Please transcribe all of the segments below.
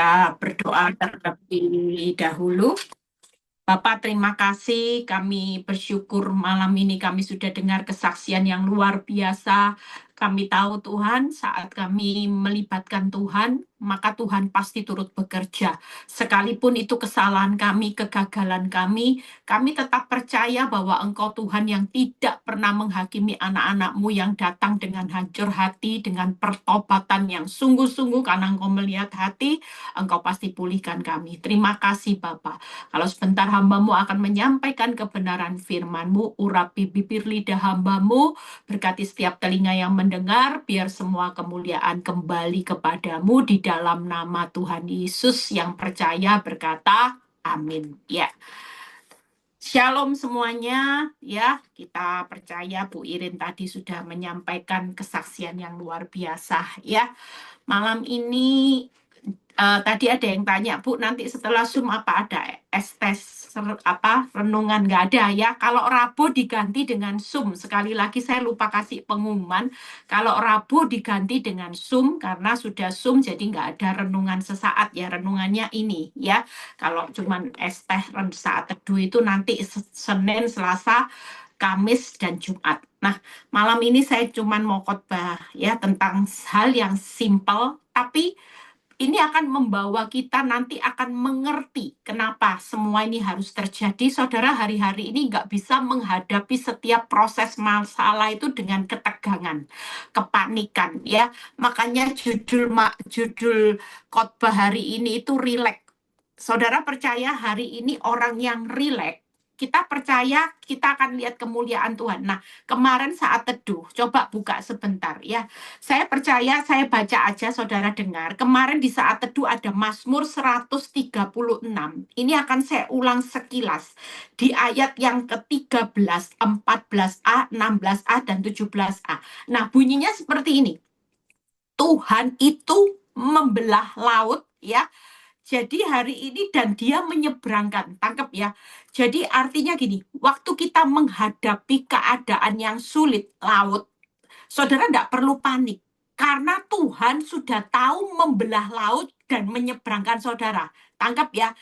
Kita berdoa terlebih dahulu. Bapak, terima kasih. Kami bersyukur malam ini kami sudah dengar kesaksian yang luar biasa. Kami tahu Tuhan, saat kami melibatkan Tuhan, maka Tuhan pasti turut bekerja. Sekalipun itu kesalahan kami, kegagalan kami tetap percaya bahwa Engkau Tuhan yang tidak pernah menghakimi anak-anak-Mu yang datang dengan hancur hati, dengan pertobatan yang sungguh-sungguh, karena Engkau melihat hati, Engkau pasti pulihkan kami. Terima kasih Bapak. Kalau sebentar hamba-Mu akan menyampaikan kebenaran firman-Mu, urapi bibir lidah hamba-Mu, berkati setiap telinga yang mendengar, biar semua kemuliaan kembali kepadamu di dalam nama Tuhan Yesus yang percaya berkata, amin. Ya, Shalom semuanya. Ya, kita percaya Bu Irin tadi sudah menyampaikan kesaksian yang luar biasa. Ya, malam ini tadi ada yang tanya, Bu, nanti setelah Zoom apa ada renungan? Nggak ada ya. Kalau Rabu diganti dengan Zoom. Sekali lagi saya lupa kasih pengumuman. Kalau Rabu diganti dengan Zoom karena sudah Zoom jadi nggak ada renungan sesaat ya. Renungannya ini ya. Kalau cuman saat teduh itu nanti Senin, Selasa, Kamis, dan Jumat. Nah, malam ini saya cuman mau khotbah ya tentang hal yang simple tapi ini akan membawa kita nanti akan mengerti kenapa semua ini harus terjadi. Saudara, hari-hari ini nggak bisa menghadapi setiap proses masalah itu dengan ketegangan, kepanikan, ya. Makanya judul khotbah hari ini itu rileks. Saudara percaya hari ini orang yang rileks, kita percaya kita akan lihat kemuliaan Tuhan. Nah, kemarin saat teduh, coba buka sebentar ya. Saya percaya, saya baca aja saudara dengar. Kemarin di saat teduh ada Mazmur 136. Ini akan saya ulang sekilas. Di ayat yang ke-13, 14a, 16a, dan 17a. Nah, bunyinya seperti ini. Tuhan itu membelah laut ya. Jadi hari ini dan dia menyeberangkan, tangkap ya. Jadi artinya gini, waktu kita menghadapi keadaan yang sulit, laut, saudara tidak perlu panik. Karena Tuhan sudah tahu membelah laut dan menyeberangkan saudara. Tangkap ya.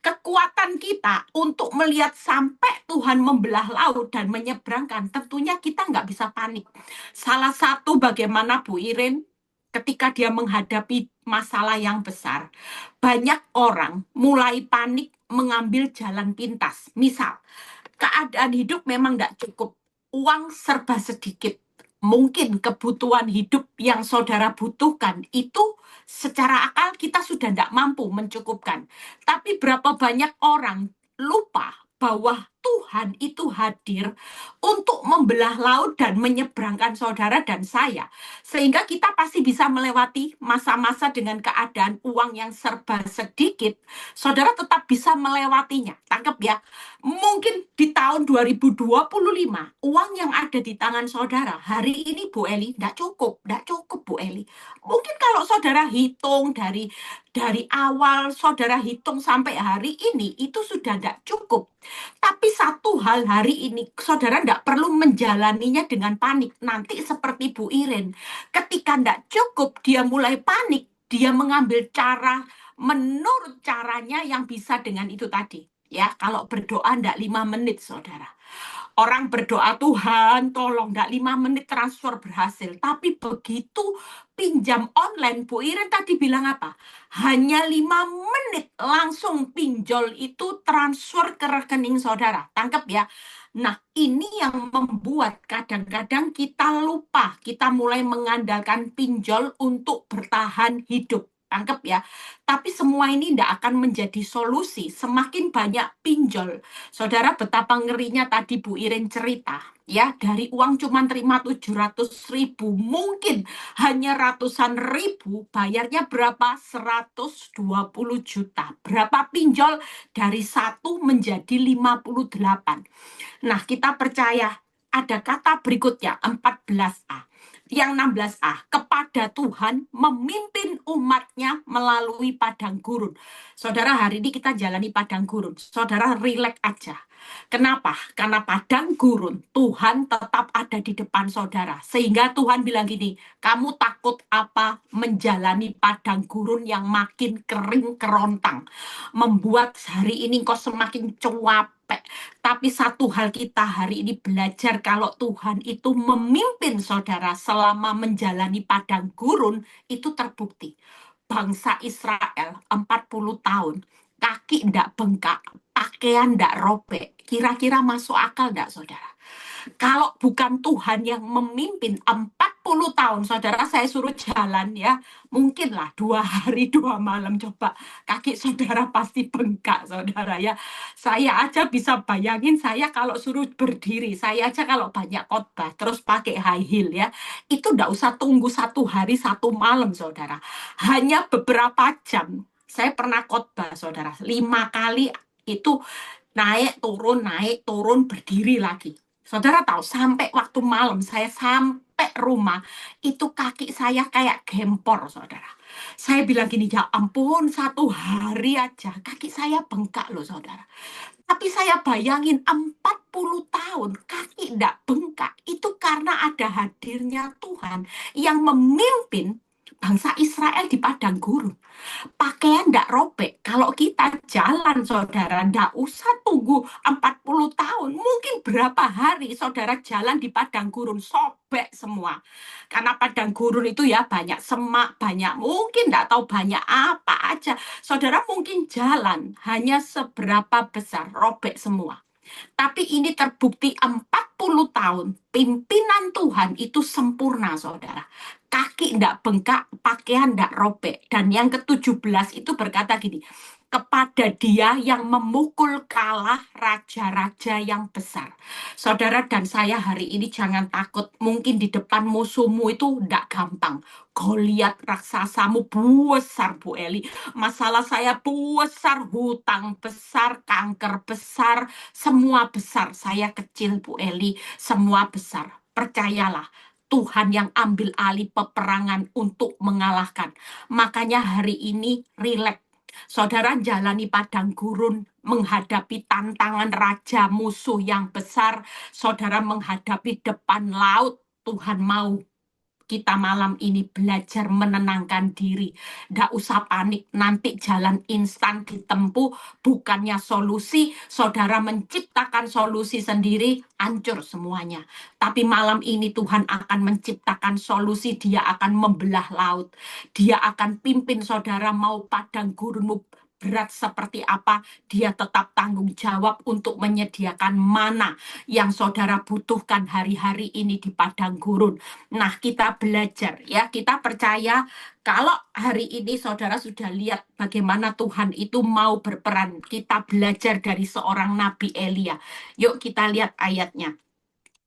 Kekuatan kita untuk melihat sampai Tuhan membelah laut dan menyeberangkan, tentunya kita nggak bisa panik. Salah satu bagaimana Bu Irin, ketika dia menghadapi masalah yang besar, banyak orang mulai panik mengambil jalan pintas. Misal, keadaan hidup memang tidak cukup, uang serba sedikit. Mungkin kebutuhan hidup yang saudara butuhkan itu secara akal kita sudah tidak mampu mencukupkan. Tapi berapa banyak orang lupa bahwa Tuhan itu hadir untuk membelah laut dan menyeberangkan saudara dan saya. Sehingga kita pasti bisa melewati masa-masa dengan keadaan uang yang serba sedikit. Saudara tetap bisa melewatinya. Tangkap ya. Mungkin di tahun 2025, uang yang ada di tangan saudara, hari ini Bu Eli, tidak cukup Bu Eli. Mungkin kalau saudara hitung dari awal, saudara hitung sampai hari ini, itu sudah tidak cukup. Tapi satu hal hari ini, saudara tidak perlu menjalaninya dengan panik. Nanti seperti Bu Irin, ketika tidak cukup, dia mulai panik, dia mengambil cara menurut caranya yang bisa dengan itu tadi. Ya, kalau berdoa tidak 5 menit, saudara. Orang berdoa, Tuhan tolong, tidak 5 menit transfer berhasil. Tapi begitu pinjam online, Bu Iren tadi bilang apa? Hanya 5 menit langsung pinjol itu transfer ke rekening saudara. Tangkap ya. Nah, ini yang membuat kadang-kadang kita lupa. Kita mulai mengandalkan pinjol untuk bertahan hidup. Tangkap ya. Tapi semua ini tidak akan menjadi solusi. Semakin banyak pinjol. Saudara, betapa ngerinya tadi Bu Iren cerita. Ya, dari uang cuma terima 700.000. Mungkin hanya ratusan ribu, bayarnya berapa? 120 juta. Berapa pinjol? Dari 1 menjadi 58. Nah, kita percaya ada kata berikutnya, 14a. Yang 16a, kepada Tuhan memimpin umatnya melalui padang gurun. Saudara, hari ini kita jalani padang gurun. Saudara, rileks aja. Kenapa? Karena padang gurun, Tuhan tetap ada di depan saudara. Sehingga Tuhan bilang gini, kamu takut apa menjalani padang gurun yang makin kering kerontang. Membuat hari ini kau semakin capek. Tapi satu hal kita hari ini belajar kalau Tuhan itu memimpin saudara selama menjalani padang gurun, itu terbukti. Bangsa Israel 40 tahun, kaki ndak bengkak, pakaian ndak robek. Kira-kira masuk akal ndak, saudara? Kalau bukan Tuhan yang memimpin 40 tahun, saudara, saya suruh jalan ya, mungkinlah 2 hari 2 malam, coba kaki saudara pasti bengkak, saudara ya. Saya aja bisa bayangin, saya kalau suruh berdiri, saya aja kalau banyak khotbah terus pakai high heel ya, itu ndak usah tunggu 1 hari 1 malam, saudara. Hanya beberapa jam. Saya pernah khotbah, saudara, 5 kali itu naik turun berdiri lagi. Saudara tahu, sampai waktu malam saya sampai rumah, itu kaki saya kayak gempor, saudara. Saya bilang gini, ya ampun, 1 hari aja kaki saya bengkak loh, saudara. Tapi saya bayangin 40 tahun kaki tidak bengkak, itu karena ada hadirnya Tuhan yang memimpin bangsa Israel di padang gurun. Pakaian ndak robek. Kalau kita jalan, saudara, ndak usah tunggu 40 tahun. Mungkin berapa hari saudara jalan di padang gurun, sobek semua. Karena padang gurun itu ya banyak semak, banyak mungkin ndak tahu banyak apa aja. Saudara mungkin jalan hanya seberapa besar, robek semua. Tapi ini terbukti 40 tahun pimpinan Tuhan itu sempurna, saudara. Kaki ndak bengkak, pakaian ndak robek. Dan yang ke-17 itu berkata gini, kepada dia yang memukul kalah raja-raja yang besar. Saudara dan saya hari ini jangan takut. Mungkin di depan musuhmu itu ndak gampang. Goliat raksasamu besar, Bu Eli. Masalah saya besar, hutang besar, kanker besar, semua besar. Saya kecil, Bu Eli, semua besar. Percayalah, Tuhan yang ambil alih peperangan untuk mengalahkan. Makanya hari ini rileks. Saudara jalani padang gurun, menghadapi tantangan raja musuh yang besar. Saudara menghadapi depan laut. Tuhan mau kita malam ini belajar menenangkan diri. Nggak usah panik, nanti jalan instan ditempuh, bukannya solusi, saudara menciptakan solusi sendiri, hancur semuanya. Tapi malam ini Tuhan akan menciptakan solusi, dia akan membelah laut. Dia akan pimpin saudara mau padang gurunmu berat seperti apa, dia tetap tanggung jawab untuk menyediakan mana yang saudara butuhkan hari-hari ini di padang gurun. Nah, kita belajar ya, kita percaya kalau hari ini saudara sudah lihat bagaimana Tuhan itu mau berperan. Kita belajar dari seorang Nabi Elia. Yuk kita lihat ayatnya.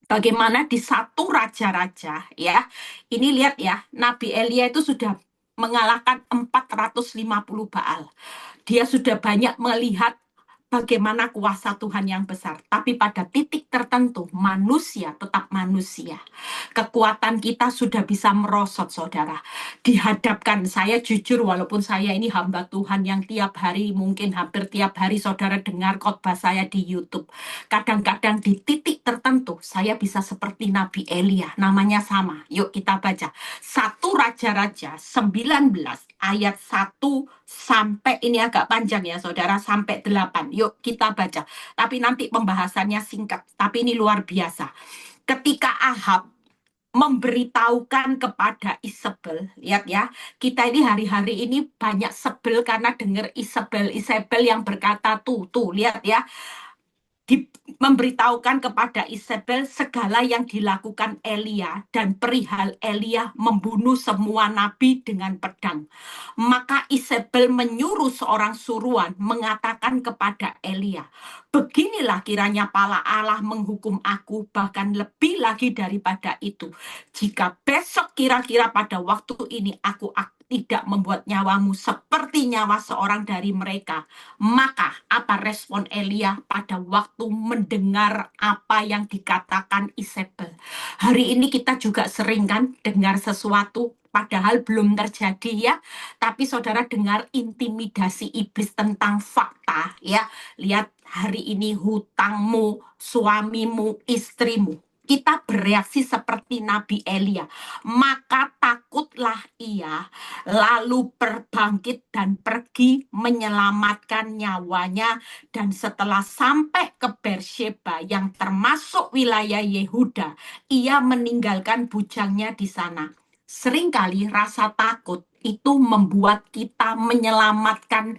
Bagaimana di 1 Raja-Raja ya. Ini lihat ya, Nabi Elia itu sudah mengalahkan 450 Baal. Dia sudah banyak melihat bagaimana kuasa Tuhan yang besar. Tapi pada titik tertentu, manusia tetap manusia. Kekuatan kita sudah bisa merosot, saudara. Dihadapkan, saya jujur, walaupun saya ini hamba Tuhan yang tiap hari, mungkin hampir tiap hari saudara dengar khotbah saya di YouTube. Kadang-kadang di titik tertentu, saya bisa seperti Nabi Elia. Namanya sama. Yuk kita baca. 1 Raja-Raja 19 ayat 1 sampai, ini agak panjang ya saudara, sampai 8. Yuk kita baca. Tapi nanti pembahasannya singkat. Tapi ini luar biasa. Ketika Ahab memberitahukan kepada Isabel, lihat ya, kita ini hari-hari ini banyak sebel karena dengar Isabel yang berkata tuh, lihat ya, memberitahukan kepada Isabel segala yang dilakukan Elia dan perihal Elia membunuh semua nabi dengan pedang. Maka Isabel menyuruh seorang suruhan mengatakan kepada Elia, beginilah kiranya pala Allah menghukum aku, bahkan lebih lagi daripada itu. Jika besok kira-kira pada waktu ini aku tidak membuat nyawamu seperti nyawa seorang dari mereka. Maka apa respon Elia pada waktu mendengar apa yang dikatakan Isabel? Hari ini kita juga sering kan dengar sesuatu, padahal belum terjadi ya. Tapi saudara dengar intimidasi iblis tentang fakta ya. Lihat hari ini hutangmu, suamimu, istrimu. Kita bereaksi seperti Nabi Elia. Maka takutlah ia, lalu berbangkit dan pergi menyelamatkan nyawanya. Dan setelah sampai ke Bersheba yang termasuk wilayah Yehuda, ia meninggalkan bujangnya di sana. Seringkali rasa takut itu membuat kita menyelamatkan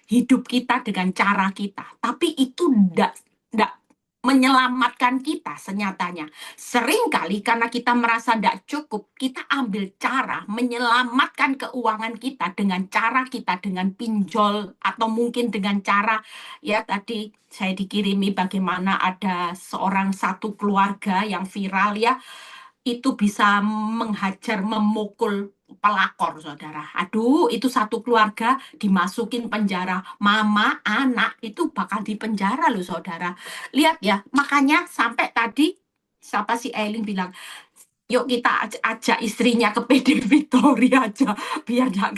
hidup kita dengan cara kita. Tapi itu tidak menyelamatkan kita senyatanya. Seringkali karena kita merasa tidak cukup, kita ambil cara menyelamatkan keuangan kita dengan cara kita, dengan pinjol, atau mungkin dengan cara, ya tadi saya dikirimi bagaimana ada seorang satu keluarga yang viral ya, itu bisa menghajar, memukul pelakor, saudara. Aduh, itu satu keluarga dimasukin penjara. Mama, anak, itu bakal di penjara loh, saudara. Lihat ya, makanya sampai tadi, siapa si Eileen bilang, yuk kita ajak istrinya ke PD Victory aja, biar gak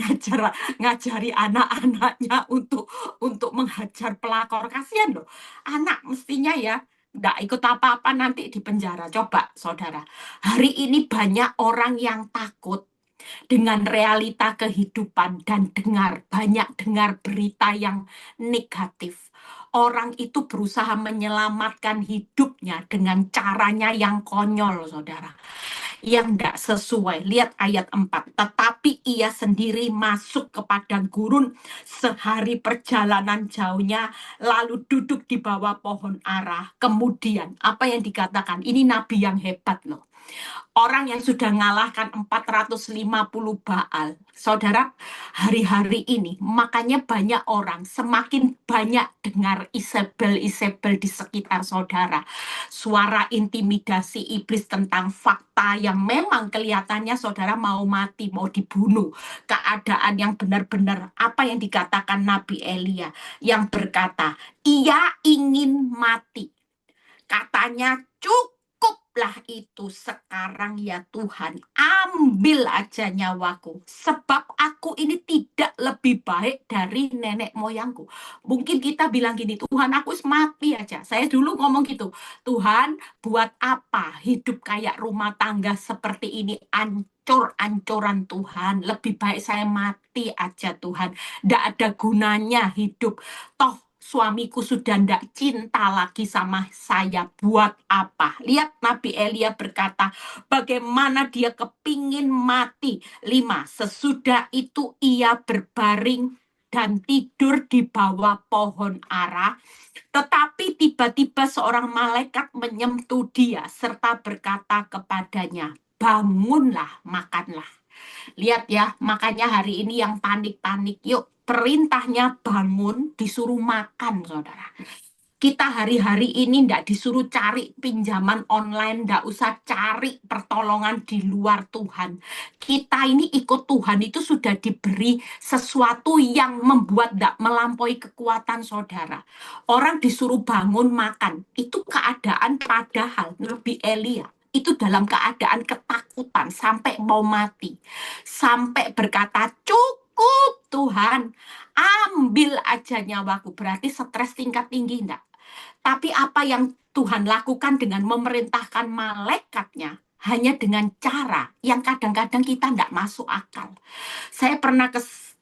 ngajari anak-anaknya untuk menghajar pelakor. Kasihan loh, anak mestinya ya, nggak ikut apa-apa nanti di penjara. Coba, saudara. Hari ini banyak orang yang takut dengan realita kehidupan dan banyak dengar berita yang negatif. Orang itu berusaha menyelamatkan hidupnya dengan caranya yang konyol, saudara. Yang tidak sesuai. Lihat ayat 4. Tetapi ia sendiri masuk ke padang gurun sehari perjalanan jauhnya, lalu duduk di bawah pohon ara. Kemudian, apa yang dikatakan? Ini nabi yang hebat loh. Orang yang sudah ngalahkan 450 Baal. Saudara, hari-hari ini makanya banyak orang semakin banyak dengar Isabel-Isabel di sekitar saudara. Suara intimidasi iblis tentang fakta yang memang kelihatannya saudara mau mati, mau dibunuh. Keadaan yang benar-benar apa yang dikatakan Nabi Elia yang berkata, ia ingin mati. Katanya cukuplah itu sekarang ya Tuhan, ambil aja nyawaku, sebab aku ini tidak lebih baik dari nenek moyangku. Mungkin kita bilang gini, Tuhan aku mati aja. Saya dulu ngomong gitu, Tuhan buat apa hidup kayak rumah tangga seperti ini, ancur-ancuran Tuhan, lebih baik saya mati aja Tuhan, tidak ada gunanya hidup, toh suamiku sudah tidak cinta lagi sama saya, buat apa? Lihat Nabi Elia berkata, bagaimana dia kepingin mati. 5. Sesudah itu ia berbaring dan tidur di bawah pohon ara, tetapi tiba-tiba seorang malaikat menyentuh dia serta berkata kepadanya, bangunlah, makanlah. Lihat ya, makanya hari ini yang panik-panik, yuk perintahnya bangun, disuruh makan, saudara. Kita hari-hari ini tidak disuruh cari pinjaman online, tidak usah cari pertolongan di luar Tuhan. Kita ini ikut Tuhan itu sudah diberi sesuatu yang membuat tidak melampaui kekuatan saudara. Orang disuruh bangun makan, itu keadaan padahal Nabi Elia itu dalam keadaan ketakutan sampai mau mati. Sampai berkata, cukup Tuhan, ambil aja nyawaku. Berarti stres tingkat tinggi enggak? Tapi apa yang Tuhan lakukan dengan memerintahkan malaikatnya, hanya dengan cara yang kadang-kadang kita enggak masuk akal. Saya pernah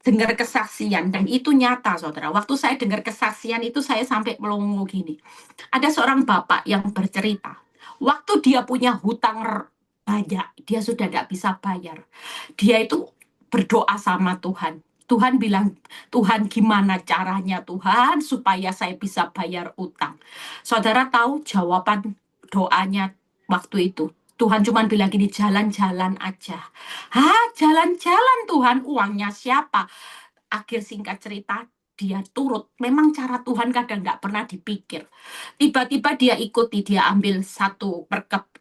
dengar kesaksian, dan itu nyata, saudara. Waktu saya dengar kesaksian itu, saya sampai melongo gini. Ada seorang bapak yang bercerita, waktu dia punya hutang banyak, dia sudah tidak bisa bayar. Dia itu berdoa sama Tuhan. Tuhan bilang, Tuhan gimana caranya Tuhan supaya saya bisa bayar utang. Saudara tahu jawaban doanya waktu itu? Tuhan cuma bilang gini, jalan-jalan aja. Hah, jalan-jalan Tuhan, uangnya siapa? Akhir singkat cerita, dia turut. Memang cara Tuhan kadang nggak pernah dipikir. Tiba-tiba dia ikuti, dia ambil satu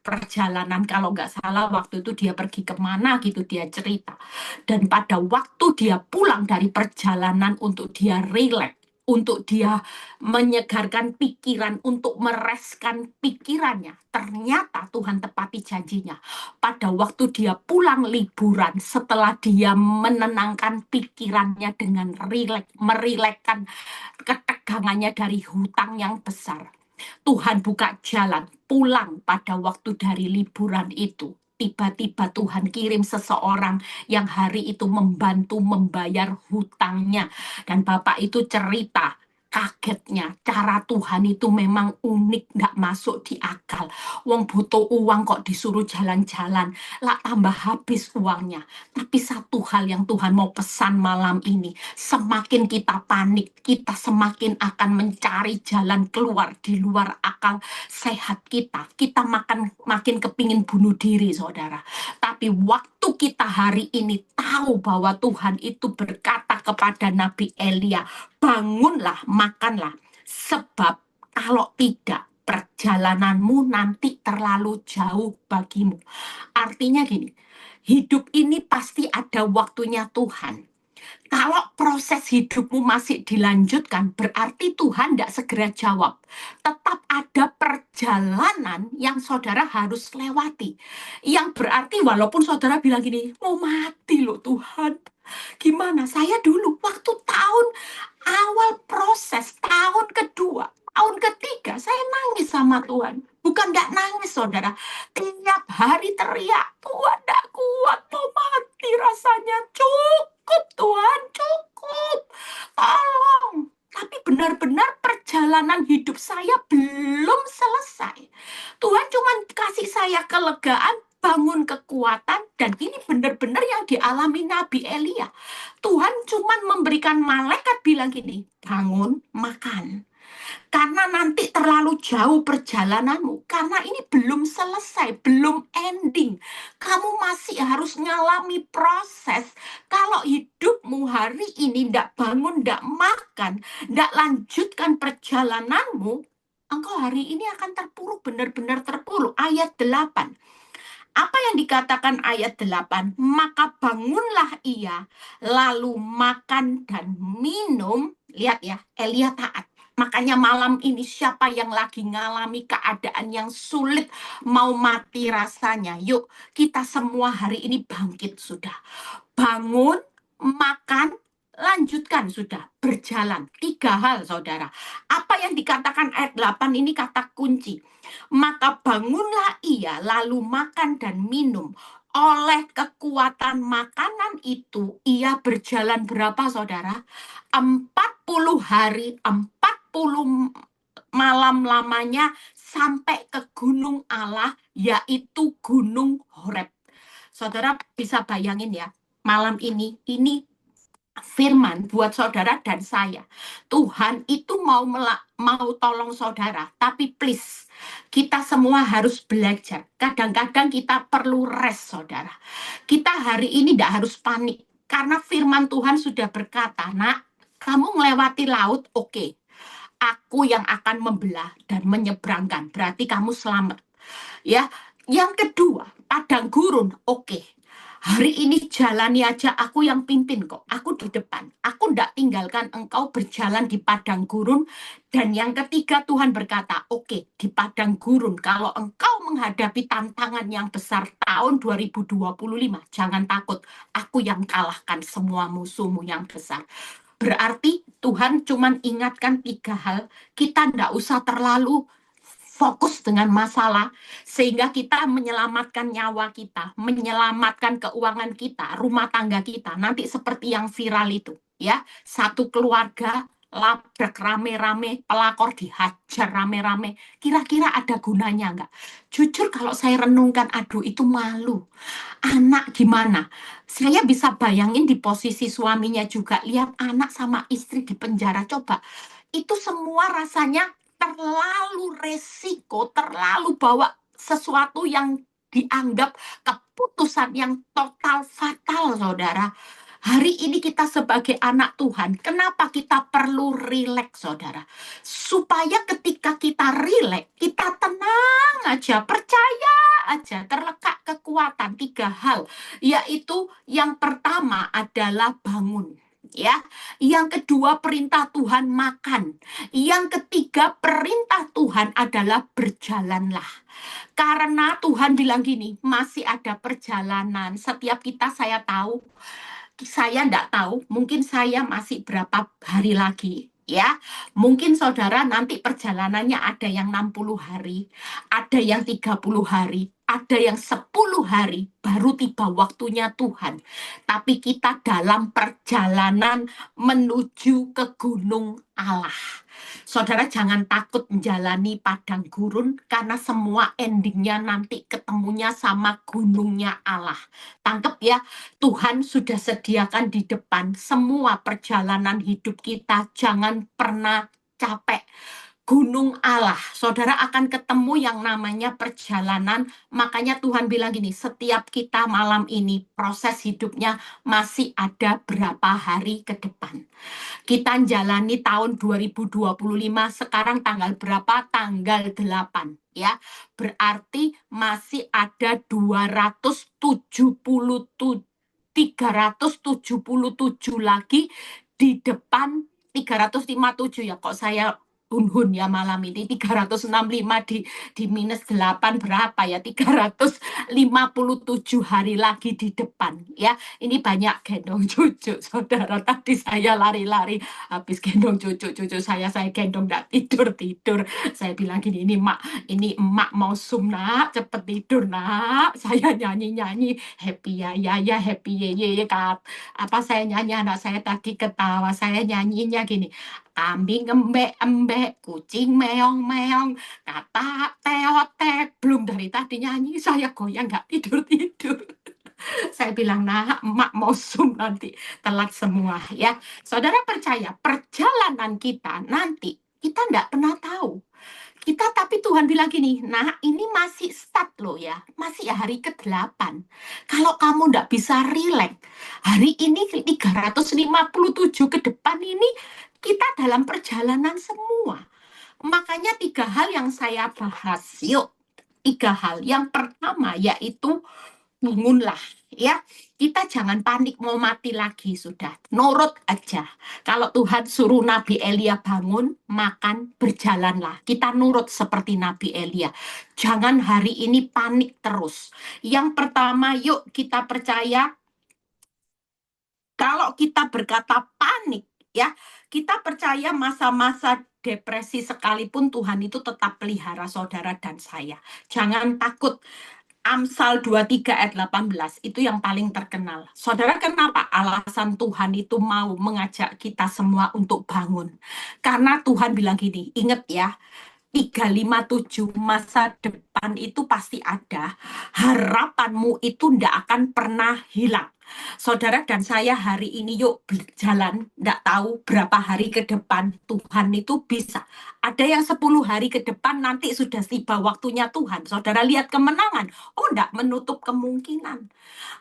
perjalanan, kalau nggak salah waktu itu dia pergi kemana gitu, dia cerita. Dan pada waktu dia pulang dari perjalanan untuk dia relax, untuk dia menyegarkan pikiran, untuk mereskan pikirannya. Ternyata Tuhan tepati janjinya. Pada waktu dia pulang liburan, setelah dia menenangkan pikirannya dengan merilekkan ketegangannya dari hutang yang besar, Tuhan buka jalan pulang pada waktu dari liburan itu. Tiba-tiba Tuhan kirim seseorang yang hari itu membantu membayar hutangnya. Dan Bapak itu cerita, kagetnya cara Tuhan itu memang unik, nggak masuk di akal. Wong butuh uang kok disuruh jalan-jalan, lah tambah habis uangnya. Tapi satu hal yang Tuhan mau pesan malam ini, semakin kita panik, kita semakin akan mencari jalan keluar di luar akal sehat kita. Kita makin kepingin bunuh diri, saudara. Tapi waktu kita hari ini tahu bahwa Tuhan itu berkata kepada Nabi Elia, bangunlah, makanlah. Sebab kalau tidak, perjalananmu nanti terlalu jauh bagimu. Artinya gini, hidup ini pasti ada waktunya Tuhan. Kalau proses hidupmu masih dilanjutkan, berarti Tuhan tidak segera jawab. Tetap ada perjalanan yang saudara harus lewati. Yang berarti walaupun saudara bilang gini, mau mati loh Tuhan. Gimana? Saya dulu waktu tahun awal proses, tahun kedua, tahun ketiga, saya nangis sama Tuhan. Bukan nggak nangis, saudara. Tiap hari teriak, Tuhan nggak kuat, mau mati rasanya. Cukup, Tuhan, cukup. Tolong. Tapi benar-benar perjalanan hidup saya belum selesai. Tuhan cuma kasih saya kelegaan, bangun kekuatan, dan ini benar-benar yang dialami Nabi Elia. Tuhan cuma memberikan malaikat bilang gini, bangun, makan. Karena nanti terlalu jauh perjalananmu. Karena ini belum selesai, belum ending. Kamu masih harus ngalami proses. Kalau hidupmu hari ini tidak bangun, tidak makan, tidak lanjutkan perjalananmu, engkau hari ini akan terpuruk, benar-benar terpuruk. Ayat 8. Apa yang dikatakan ayat 8? Maka bangunlah ia, lalu makan dan minum. Lihat ya, Elia taat. Makanya malam ini siapa yang lagi ngalami keadaan yang sulit, mau mati rasanya, yuk kita semua hari ini bangkit sudah. Bangun, makan, lanjutkan sudah, berjalan. 3 hal, saudara. Apa yang dikatakan ayat 8 ini kata kunci. Maka bangunlah ia, lalu makan dan minum. Oleh kekuatan makanan itu, ia berjalan berapa, saudara? 40 hari, 40 malam lamanya sampai ke gunung Allah, yaitu Gunung Horeb. Saudara bisa bayangin ya, malam ini firman buat saudara dan saya. Tuhan itu mau tolong saudara, tapi please, kita semua harus belajar. Kadang-kadang kita perlu rest, saudara. Kita hari ini tidak harus panik, karena firman Tuhan sudah berkata, nak, kamu melewati laut, oke. Aku yang akan membelah dan menyeberangkan, berarti kamu selamat. Ya, yang kedua, padang gurun, oke. Hari ini jalani aja, aku yang pimpin kok. Aku di depan. Aku tidak tinggalkan engkau berjalan di padang gurun. Dan yang ketiga Tuhan berkata, oke, di padang gurun, kalau engkau menghadapi tantangan yang besar tahun 2025, jangan takut. Aku yang kalahkan semua musuhmu yang besar. Berarti Tuhan cuma ingatkan 3 hal. Kita tidak usah terlalu fokus dengan masalah, sehingga kita menyelamatkan nyawa kita, menyelamatkan keuangan kita, rumah tangga kita. Nanti seperti yang viral itu, ya, satu keluarga labrak rame-rame, pelakor dihajar rame-rame. Kira-kira ada gunanya nggak? Jujur kalau saya renungkan, aduh itu malu. Anak gimana? Saya bisa bayangin di posisi suaminya juga, lihat anak sama istri di penjara, coba. Itu semua rasanya terlalu resiko, terlalu bawa sesuatu yang dianggap keputusan yang total fatal, saudara. Hari ini kita sebagai anak Tuhan, kenapa kita perlu rileks, saudara? Supaya ketika kita rileks, kita tenang aja, percaya aja, terlekat kekuatan. 3 hal, yaitu yang pertama adalah bangun. ya. Yang kedua, perintah Tuhan makan. Yang ketiga, perintah Tuhan adalah berjalanlah. Karena Tuhan bilang gini, masih ada perjalanan. Setiap kita saya enggak tahu, mungkin saya masih berapa hari lagi, ya. Mungkin saudara nanti perjalanannya ada yang 60 hari, ada yang 30 hari, ada yang 10 hari, baru tiba waktunya Tuhan. Tapi kita dalam perjalanan menuju ke gunung Allah. Saudara jangan takut menjalani padang gurun, karena semua endingnya nanti ketemunya sama gunungnya Allah. Tangkep ya, Tuhan sudah sediakan di depan semua perjalanan hidup kita. Jangan pernah capek. Gunung Allah, saudara akan ketemu yang namanya perjalanan. Makanya Tuhan bilang gini, setiap kita malam ini proses hidupnya masih ada berapa hari ke depan. Kita jalani tahun 2025, sekarang tanggal berapa? Tanggal 8, ya. Berarti masih ada 377 lagi di depan. 357 ya, kok saya hunhun ya malam ini. 365 di minus 8 berapa ya? 357 hari lagi di depan, ya. Ini banyak gendong cucu, saudara. Tadi saya lari-lari habis gendong cucu saya gendong nggak tidur. Saya bilang gini, ini emak mau zoom nak, cepet tidur nak. Saya nyanyi happy ya happy ye kat. Saya nyanyi, anak saya tadi ketawa. Saya nyanyinya gini, kambing embek-embek, kucing meong-meong, kata teotek. Belum dari tadi nyanyi, saya goyang nggak tidur. Saya bilang, nah, emak mau zoom nanti telat semua, ya. Saudara percaya, perjalanan kita nanti, kita nggak pernah tahu. Tapi Tuhan bilang gini, nah ini masih start loh ya, masih hari ke-8. Kalau kamu nggak bisa relax, hari ini 357 ke depan ini, kita dalam perjalanan semua. Makanya 3 hal yang saya bahas, yuk. 3 hal. Yang pertama yaitu bangunlah, ya. Kita jangan panik mau mati lagi, sudah. Nurut aja. Kalau Tuhan suruh Nabi Elia bangun, makan, berjalanlah. Kita nurut seperti Nabi Elia. Jangan hari ini panik terus. Yang pertama, yuk kita percaya, kalau kita berkata panik, ya, kita percaya masa-masa depresi sekalipun Tuhan itu tetap pelihara saudara dan saya. Jangan takut. Amsal 23 ayat 18 itu yang paling terkenal. Saudara, kenapa alasan Tuhan itu mau mengajak kita semua untuk bangun? Karena Tuhan bilang gini, ingat ya, 357 masa depan itu pasti ada. Harapanmu itu tidak akan pernah hilang. Saudara dan saya hari ini yuk berjalan, tidak tahu berapa hari ke depan Tuhan itu bisa. Ada yang 10 hari ke depan nanti sudah tiba waktunya Tuhan. Saudara lihat kemenangan, tidak menutup kemungkinan.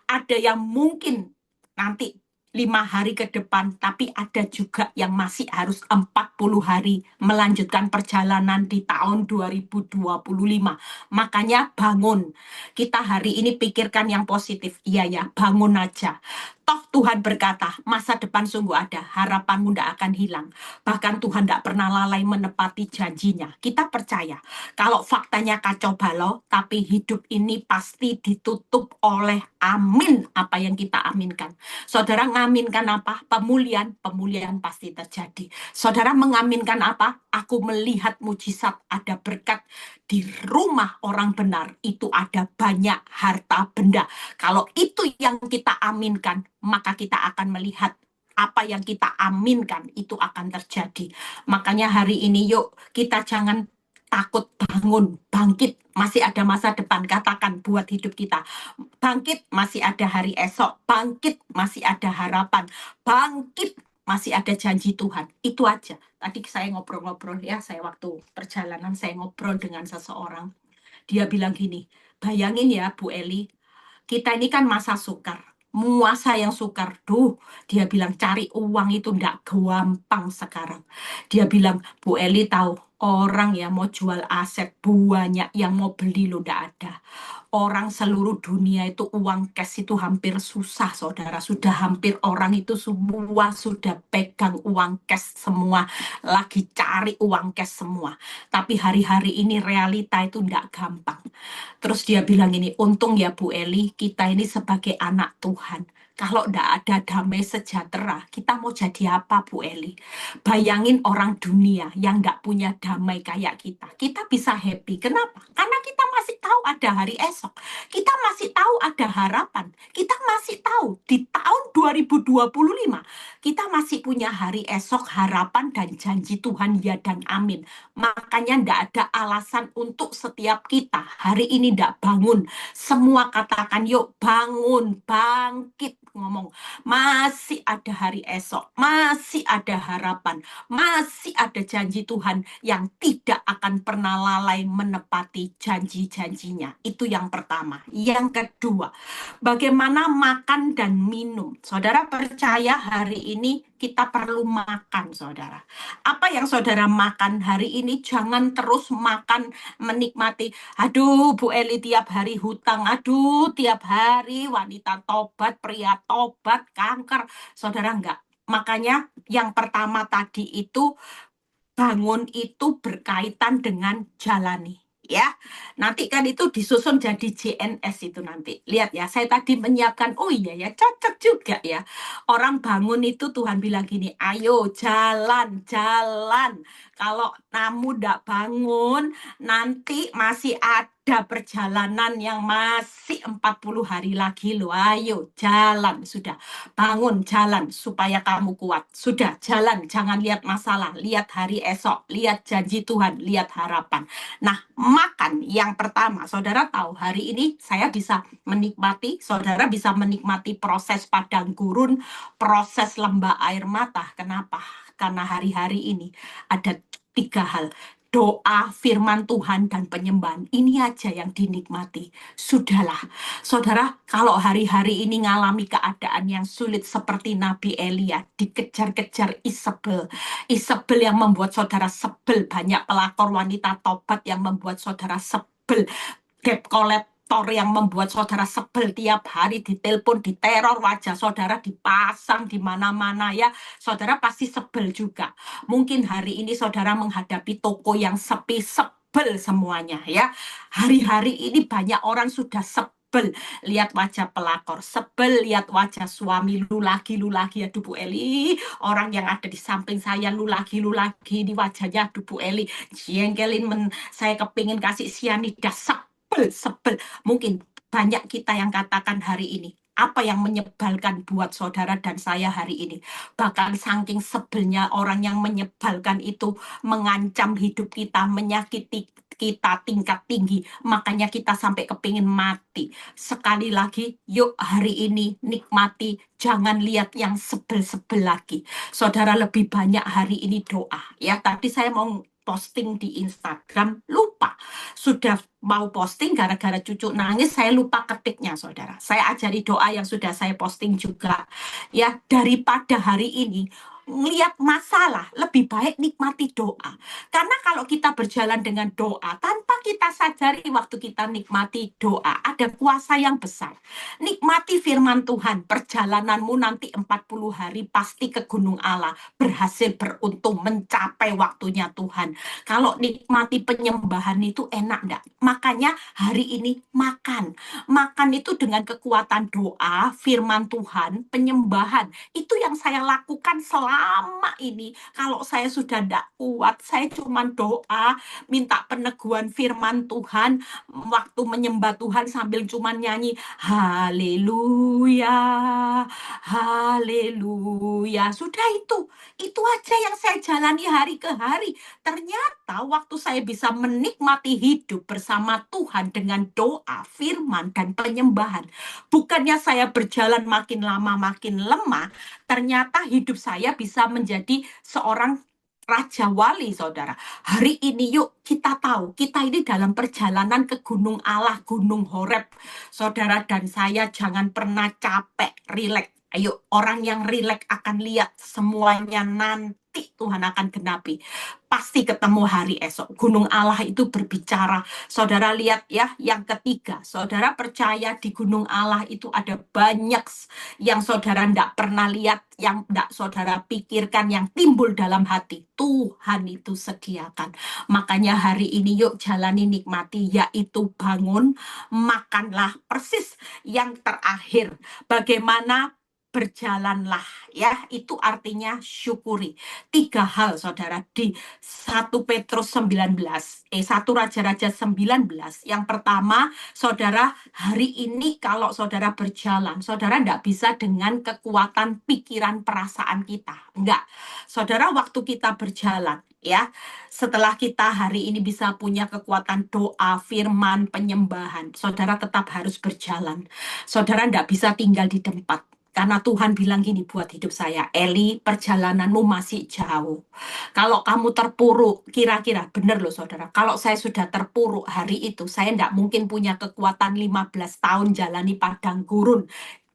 Ada yang mungkin nanti 5 hari ke depan, tapi ada juga yang masih harus 40 hari melanjutkan perjalanan di tahun 2025. Makanya bangun. Kita hari ini pikirkan yang positif. Iya ya, bangun aja. Toh Tuhan berkata, masa depan sungguh ada, harapanmu tidak akan hilang. Bahkan Tuhan tidak pernah lalai menepati janjinya. Kita percaya, kalau faktanya kacau balau, tapi hidup ini pasti ditutup oleh amin apa yang kita aminkan. Saudara mengaminkan apa? Pemulihan pasti terjadi. Saudara mengaminkan apa? Aku melihat mujizat, ada berkat di rumah orang benar, itu ada banyak harta benda. Kalau itu yang kita aminkan, maka kita akan melihat apa yang kita aminkan itu akan terjadi. Makanya hari ini yuk kita jangan takut, bangun, bangkit. Masih ada masa depan, katakan buat hidup kita. Bangkit, masih ada hari esok. Bangkit, masih ada harapan. Bangkit, masih ada janji Tuhan. Itu aja. Tadi saya ngobrol-ngobrol ya, saya waktu perjalanan saya ngobrol dengan seseorang. Dia bilang gini, bayangin ya Bu Eli, kita ini kan masa sukar. Masa yang sukar, dia bilang cari uang itu ndak gampang sekarang. Dia bilang, Bu Eli tahu, Orang ya mau jual aset, banyak yang mau beli lo, ndak ada. Orang seluruh dunia itu uang cash itu hampir susah, saudara. Sudah hampir orang itu semua sudah pegang uang cash semua. Lagi cari uang cash semua. Tapi hari-hari ini realita itu ndak gampang. Terus dia bilang ini, untung ya Bu Eli, kita ini sebagai anak Tuhan. Kalau ndak ada damai sejahtera, kita mau jadi apa Bu Eli? Bayangin orang dunia yang nggak punya damai kayak kita. Kita bisa happy. Kenapa? Karena kita masih tahu ada hari esok. Kita masih tahu ada harapan. Kita masih tahu di tahun 2025 kita masih punya hari esok, harapan dan janji Tuhan ya dan amin. Makanya ndak ada alasan untuk setiap kita hari ini ndak bangun. Semua katakan yuk bangun, bangkit, ngomong masih ada hari esok, masih ada harapan, masih ada janji Tuhan yang tidak akan pernah lalai menepati janji-janjinya. Itu yang pertama. Yang kedua, bagaimana makan dan minum. Saudara percaya hari ini kita perlu makan, saudara. Apa yang saudara makan hari ini, jangan terus makan menikmati. Aduh, Bu Eli tiap hari hutang. Aduh, tiap hari wanita tobat, pria tobat, kanker. Saudara enggak. Makanya yang pertama tadi itu bangun itu berkaitan dengan jalani. Ya, nanti kan itu disusun jadi JNS itu nanti. Lihat ya, saya tadi menyiapkan, oh iya ya, cocok juga ya. Orang bangun itu Tuhan bilang gini, ayo jalan, jalan. Kalau kamu tidak bangun, nanti masih ada perjalanan yang masih 40 hari lagi loh. Ayo jalan, sudah. Bangun, jalan supaya kamu kuat. Sudah, jalan, jangan lihat masalah, lihat hari esok, lihat janji Tuhan, lihat harapan. Nah, makan yang pertama, saudara tahu hari ini saya bisa menikmati, saudara bisa menikmati proses padang gurun, proses lembah air mata. Kenapa? Karena hari-hari ini ada 3 hal. Doa, firman Tuhan, dan penyembahan. Ini aja yang dinikmati. Sudahlah, saudara, kalau hari-hari ini ngalami keadaan yang sulit seperti Nabi Elia, dikejar-kejar Isabel. Isabel yang membuat saudara sebel, banyak pelakor wanita tobat yang membuat saudara sebel, debt collector yang membuat saudara sebel, tiap hari ditelepon, diteror, wajah saudara dipasang di mana-mana ya. Saudara pasti sebel juga. Mungkin hari ini saudara menghadapi toko yang sepi, sebel semuanya ya. Hari-hari ini banyak orang sudah sebel lihat wajah pelakor, sebel lihat wajah suami, lu lagi, aduh Bu Eli, orang yang ada di samping saya, lu lagi di wajahnya, aduh Bu Eli, jengkelin, saya kepingin kasih sianida, sebel. Mungkin banyak kita yang katakan hari ini, apa yang menyebalkan buat saudara dan saya hari ini. Bahkan saking sebelnya orang yang menyebalkan itu mengancam hidup kita, menyakiti kita tingkat tinggi, makanya kita sampai kepingin mati. Sekali lagi, yuk hari ini nikmati, jangan lihat yang sebel-sebel lagi. Saudara lebih banyak hari ini doa. Ya, tadi saya mau posting di Instagram, lupa. Sudah mau posting gara-gara cucu nangis, saya lupa ketiknya, saudara. Saya ajari doa yang sudah saya posting juga. Ya, daripada hari ini ngelihat masalah, lebih baik nikmati doa. Karena kalau kita berjalan dengan doa, tanpa kita sadari waktu kita nikmati doa, ada kuasa yang besar. Nikmati firman Tuhan, perjalananmu nanti 40 hari pasti ke Gunung Allah, berhasil beruntung, mencapai waktunya Tuhan. Kalau nikmati penyembahan itu enak enggak? Makanya hari ini makan. Makan itu dengan kekuatan doa, firman Tuhan, penyembahan. Itu yang saya lakukan selama ini. Kalau saya sudah tidak kuat, saya cuma doa, minta peneguhan firman Tuhan, waktu menyembah Tuhan sambil cuma nyanyi, haleluya, haleluya. Sudah itu aja yang saya jalani hari ke hari. Ternyata waktu saya bisa menikmati hidup bersama Tuhan dengan doa, firman, dan penyembahan, bukannya saya berjalan makin lama makin lemah, ternyata hidup saya bisa menjadi seorang Raja Wali, saudara. Hari ini yuk kita tahu, kita ini dalam perjalanan ke Gunung Allah, Gunung Horeb. Saudara dan saya jangan pernah capek, rileks. Ayo, orang yang rileks akan lihat semuanya nanti pasti Tuhan akan genapi. Pasti ketemu hari esok. Gunung Allah itu berbicara. Saudara lihat ya, yang ketiga, saudara percaya di Gunung Allah itu ada banyak yang saudara tidak pernah lihat, yang tidak saudara pikirkan, yang timbul dalam hati. Tuhan itu sediakan. Makanya hari ini yuk jalani nikmati, yaitu bangun, makanlah persis yang terakhir. Bagaimana berjalanlah ya, itu artinya syukuri. Tiga hal saudara di 1 Raja-Raja 19. Yang pertama, saudara, hari ini kalau saudara berjalan, saudara tidak bisa dengan kekuatan pikiran perasaan kita. Enggak. Saudara, waktu kita berjalan, ya, setelah kita hari ini bisa punya kekuatan doa, firman, penyembahan, saudara tetap harus berjalan. Saudara tidak bisa tinggal di tempat. Karena Tuhan bilang gini buat hidup saya, Eli, perjalananmu masih jauh. Kalau kamu terpuruk, kira-kira benar loh saudara, kalau saya sudah terpuruk hari itu, saya tidak mungkin punya kekuatan 15 tahun jalani padang gurun.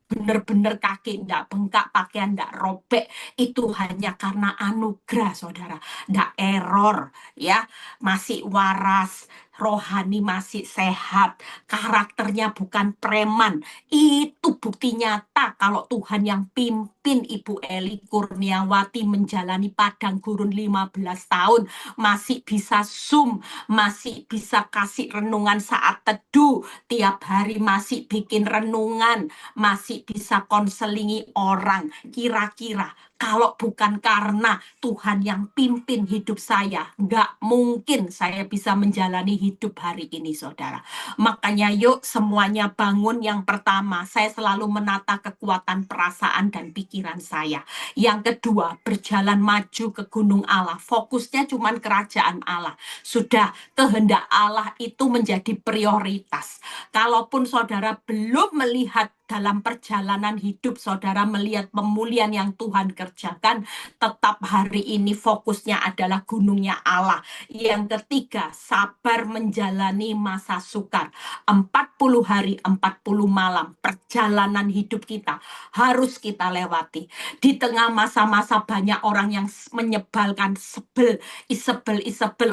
Bener-bener kaki ndak bengkak, pakaian ndak robek, itu hanya karena anugerah saudara, ndak error ya, masih waras, rohani masih sehat, karakternya bukan preman. Itu bukti nyata kalau Tuhan yang pimpin Ibu Eli Kurniawati menjalani padang gurun 15 tahun, masih bisa Zoom, masih bisa kasih renungan saat teduh, tiap hari masih bikin renungan, masih bisa konselingi orang. Kira-kira kalau bukan karena Tuhan yang pimpin hidup saya, nggak mungkin saya bisa menjalani hidup hari ini, saudara. Makanya yuk semuanya bangun. Yang pertama, saya selalu menata kekuatan perasaan dan pikiran saya. Yang kedua, berjalan maju ke Gunung Allah. Fokusnya cuma kerajaan Allah. Sudah, kehendak Allah itu menjadi prioritas. Kalaupun saudara belum melihat dalam perjalanan hidup, saudara melihat pemulihan yang Tuhan kerjakan, tetap hari ini fokusnya adalah gunungnya Allah. Yang ketiga, sabar menjalani masa sukar. 40 hari, 40 malam, perjalanan hidup kita harus kita lewati. Di tengah masa-masa banyak orang yang menyebalkan, isebel,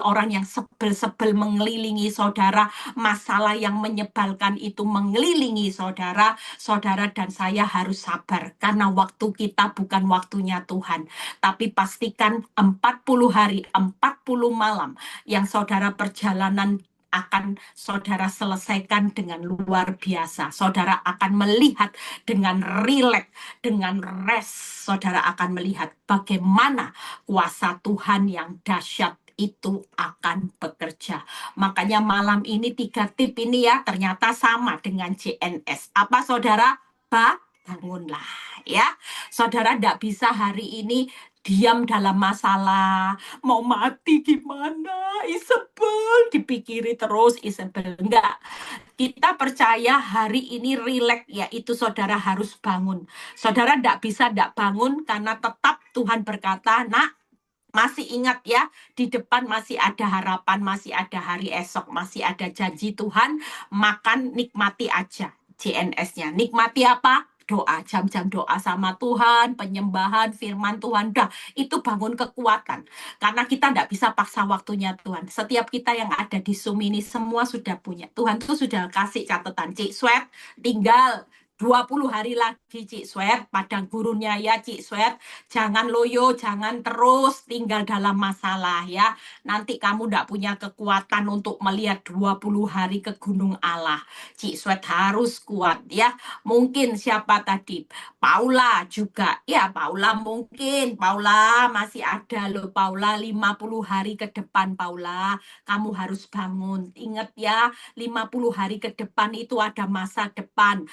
orang yang sebel mengelilingi saudara, masalah yang menyebalkan itu mengelilingi saudara, saudara dan saya harus sabar, karena waktu kita bukan waktunya Tuhan. Tapi pastikan 40 hari, 40 malam yang saudara perjalanan akan saudara selesaikan dengan luar biasa. Saudara akan melihat dengan rileks, dengan rest, saudara akan melihat bagaimana kuasa Tuhan yang dahsyat itu akan bekerja. Makanya malam ini 3 tip ini ya, ternyata sama dengan JNS. Apa saudara? Bangunlah ya. Saudara tidak bisa hari ini diam dalam masalah, mau mati gimana, Isabel, dipikiri terus Isabel. Enggak, kita percaya hari ini rileks, yaitu saudara harus bangun. Saudara tidak bisa tidak bangun karena tetap Tuhan berkata, nak, masih ingat ya, di depan masih ada harapan, masih ada hari esok, masih ada janji Tuhan. Makan, nikmati aja JNS-nya. Nikmati apa? Doa, jam-jam doa sama Tuhan, penyembahan, firman Tuhan. Dah, itu bangun kekuatan. Karena kita tidak bisa paksa waktunya Tuhan. Setiap kita yang ada di Zoom ini semua sudah punya. Tuhan tuh sudah kasih catatan. Cik Swet, tinggal 20 hari lagi Cik Swet, padang gurunnya ya Cik Swet. Jangan loyo, jangan terus tinggal dalam masalah ya. Nanti kamu tidak punya kekuatan untuk melihat 20 hari ke Gunung Allah. Cik Swet harus kuat ya. Mungkin siapa tadi? Paula juga. Ya Paula mungkin. Paula masih ada loh Paula, 50 hari ke depan Paula. Kamu harus bangun. Ingat ya, 50 hari ke depan itu ada masa depan.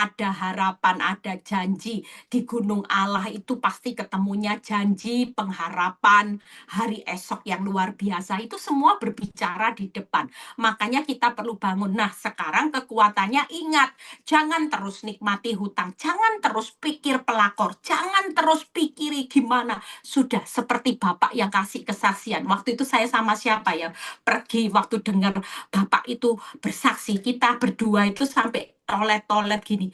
Ada harapan, ada janji. Di Gunung Allah itu pasti ketemunya janji, pengharapan, hari esok yang luar biasa. Itu semua berbicara di depan. Makanya kita perlu bangun. Nah, sekarang kekuatannya ingat. Jangan terus nikmati hutang. Jangan terus pikir pelakor. Jangan terus pikiri gimana. Sudah seperti Bapak yang kasih kesaksian. Waktu itu saya sama siapa ya? Pergi waktu dengar Bapak itu bersaksi. Kita berdua itu sampai tolet-tolet gini.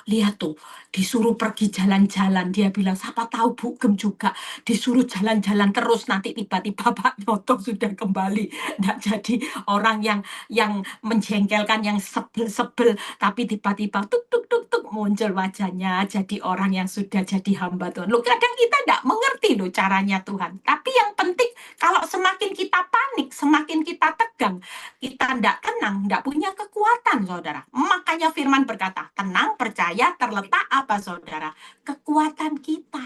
Lihat tuh, disuruh pergi jalan-jalan. Dia bilang, siapa tahu Bugem juga disuruh jalan-jalan terus. Nanti tiba-tiba Pak Nyoto sudah kembali. Nggak jadi orang yang menjengkelkan, yang sebel-sebel. Tapi tiba-tiba tuk tuk tuk tuk muncul wajahnya. Jadi orang yang sudah jadi hamba Tuhan. Loh, kadang kita nggak mengerti loh caranya Tuhan. Tapi yang penting kalau semakin kita panik, semakin kita tegang, kita tidak tenang, tidak punya kekuatan, saudara. Makanya firman berkata, tenang, percaya, terletak apa, saudara? Kekuatan kita.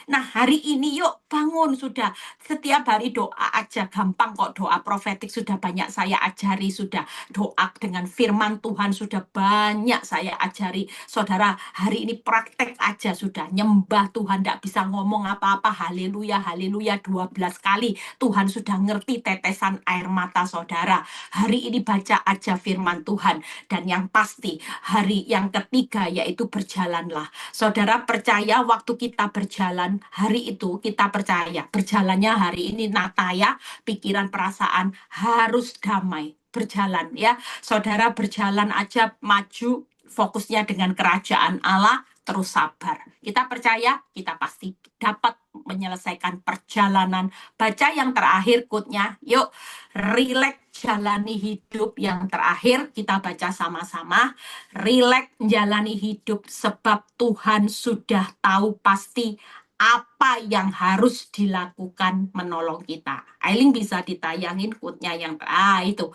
Nah, hari ini yuk bangun sudah. Setiap hari doa aja, gampang kok doa profetik sudah banyak saya ajari, sudah doa dengan firman Tuhan sudah banyak saya ajari. Saudara, hari ini praktek aja sudah. Nyembah Tuhan, tidak bisa ngomong apa-apa, haleluya, haleluya 12 kali. Tuhan sudah ngerti tetesan air mata saudara. Hari ini baca aja firman Tuhan. Dan yang pasti, hari yang ketiga yaitu berjalanlah. Saudara percaya waktu kita berjalan, hari itu kita percaya. Berjalannya hari ini Nataya, pikiran perasaan harus damai. Berjalan ya. Saudara berjalan aja maju, fokusnya dengan kerajaan Allah, terus sabar. Kita percaya, kita pasti dapat menyelesaikan perjalanan. Baca yang terakhir quote-nya. Yuk, rileks jalani hidup yang terakhir. Kita baca sama-sama. Rileks jalani hidup sebab Tuhan sudah tahu pasti apa yang harus dilakukan menolong kita. Aileen bisa ditayangin quote-nya yang itu.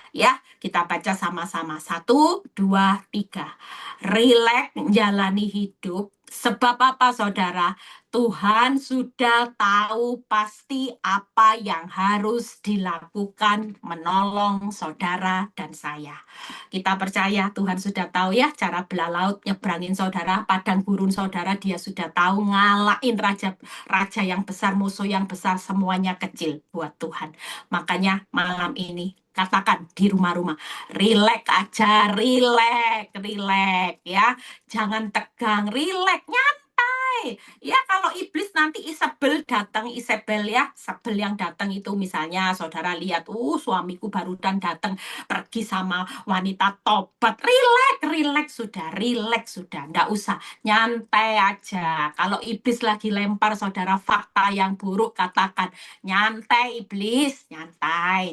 Ya, kita baca sama-sama. 1, 2, 3. Rileks jalani hidup. Sebab apa, saudara? Tuhan sudah tahu pasti apa yang harus dilakukan menolong saudara dan saya. Kita percaya Tuhan sudah tahu ya cara belah laut, nyebrangin saudara, padang gurun saudara, dia sudah tahu ngalahin raja yang besar, musuh yang besar, semuanya kecil buat Tuhan. Makanya malam ini katakan di rumah-rumah, rileks aja, rileks ya. Jangan tegang, rileks, nyantai. Ya kalau iblis nanti Isabel datang, Isabel ya, Isabel yang datang itu misalnya saudara lihat, suamiku barusan datang pergi sama wanita tobat, rileks sudah, nggak usah, nyantai aja. Kalau iblis lagi lempar saudara fakta yang buruk, katakan nyantai iblis, nyantai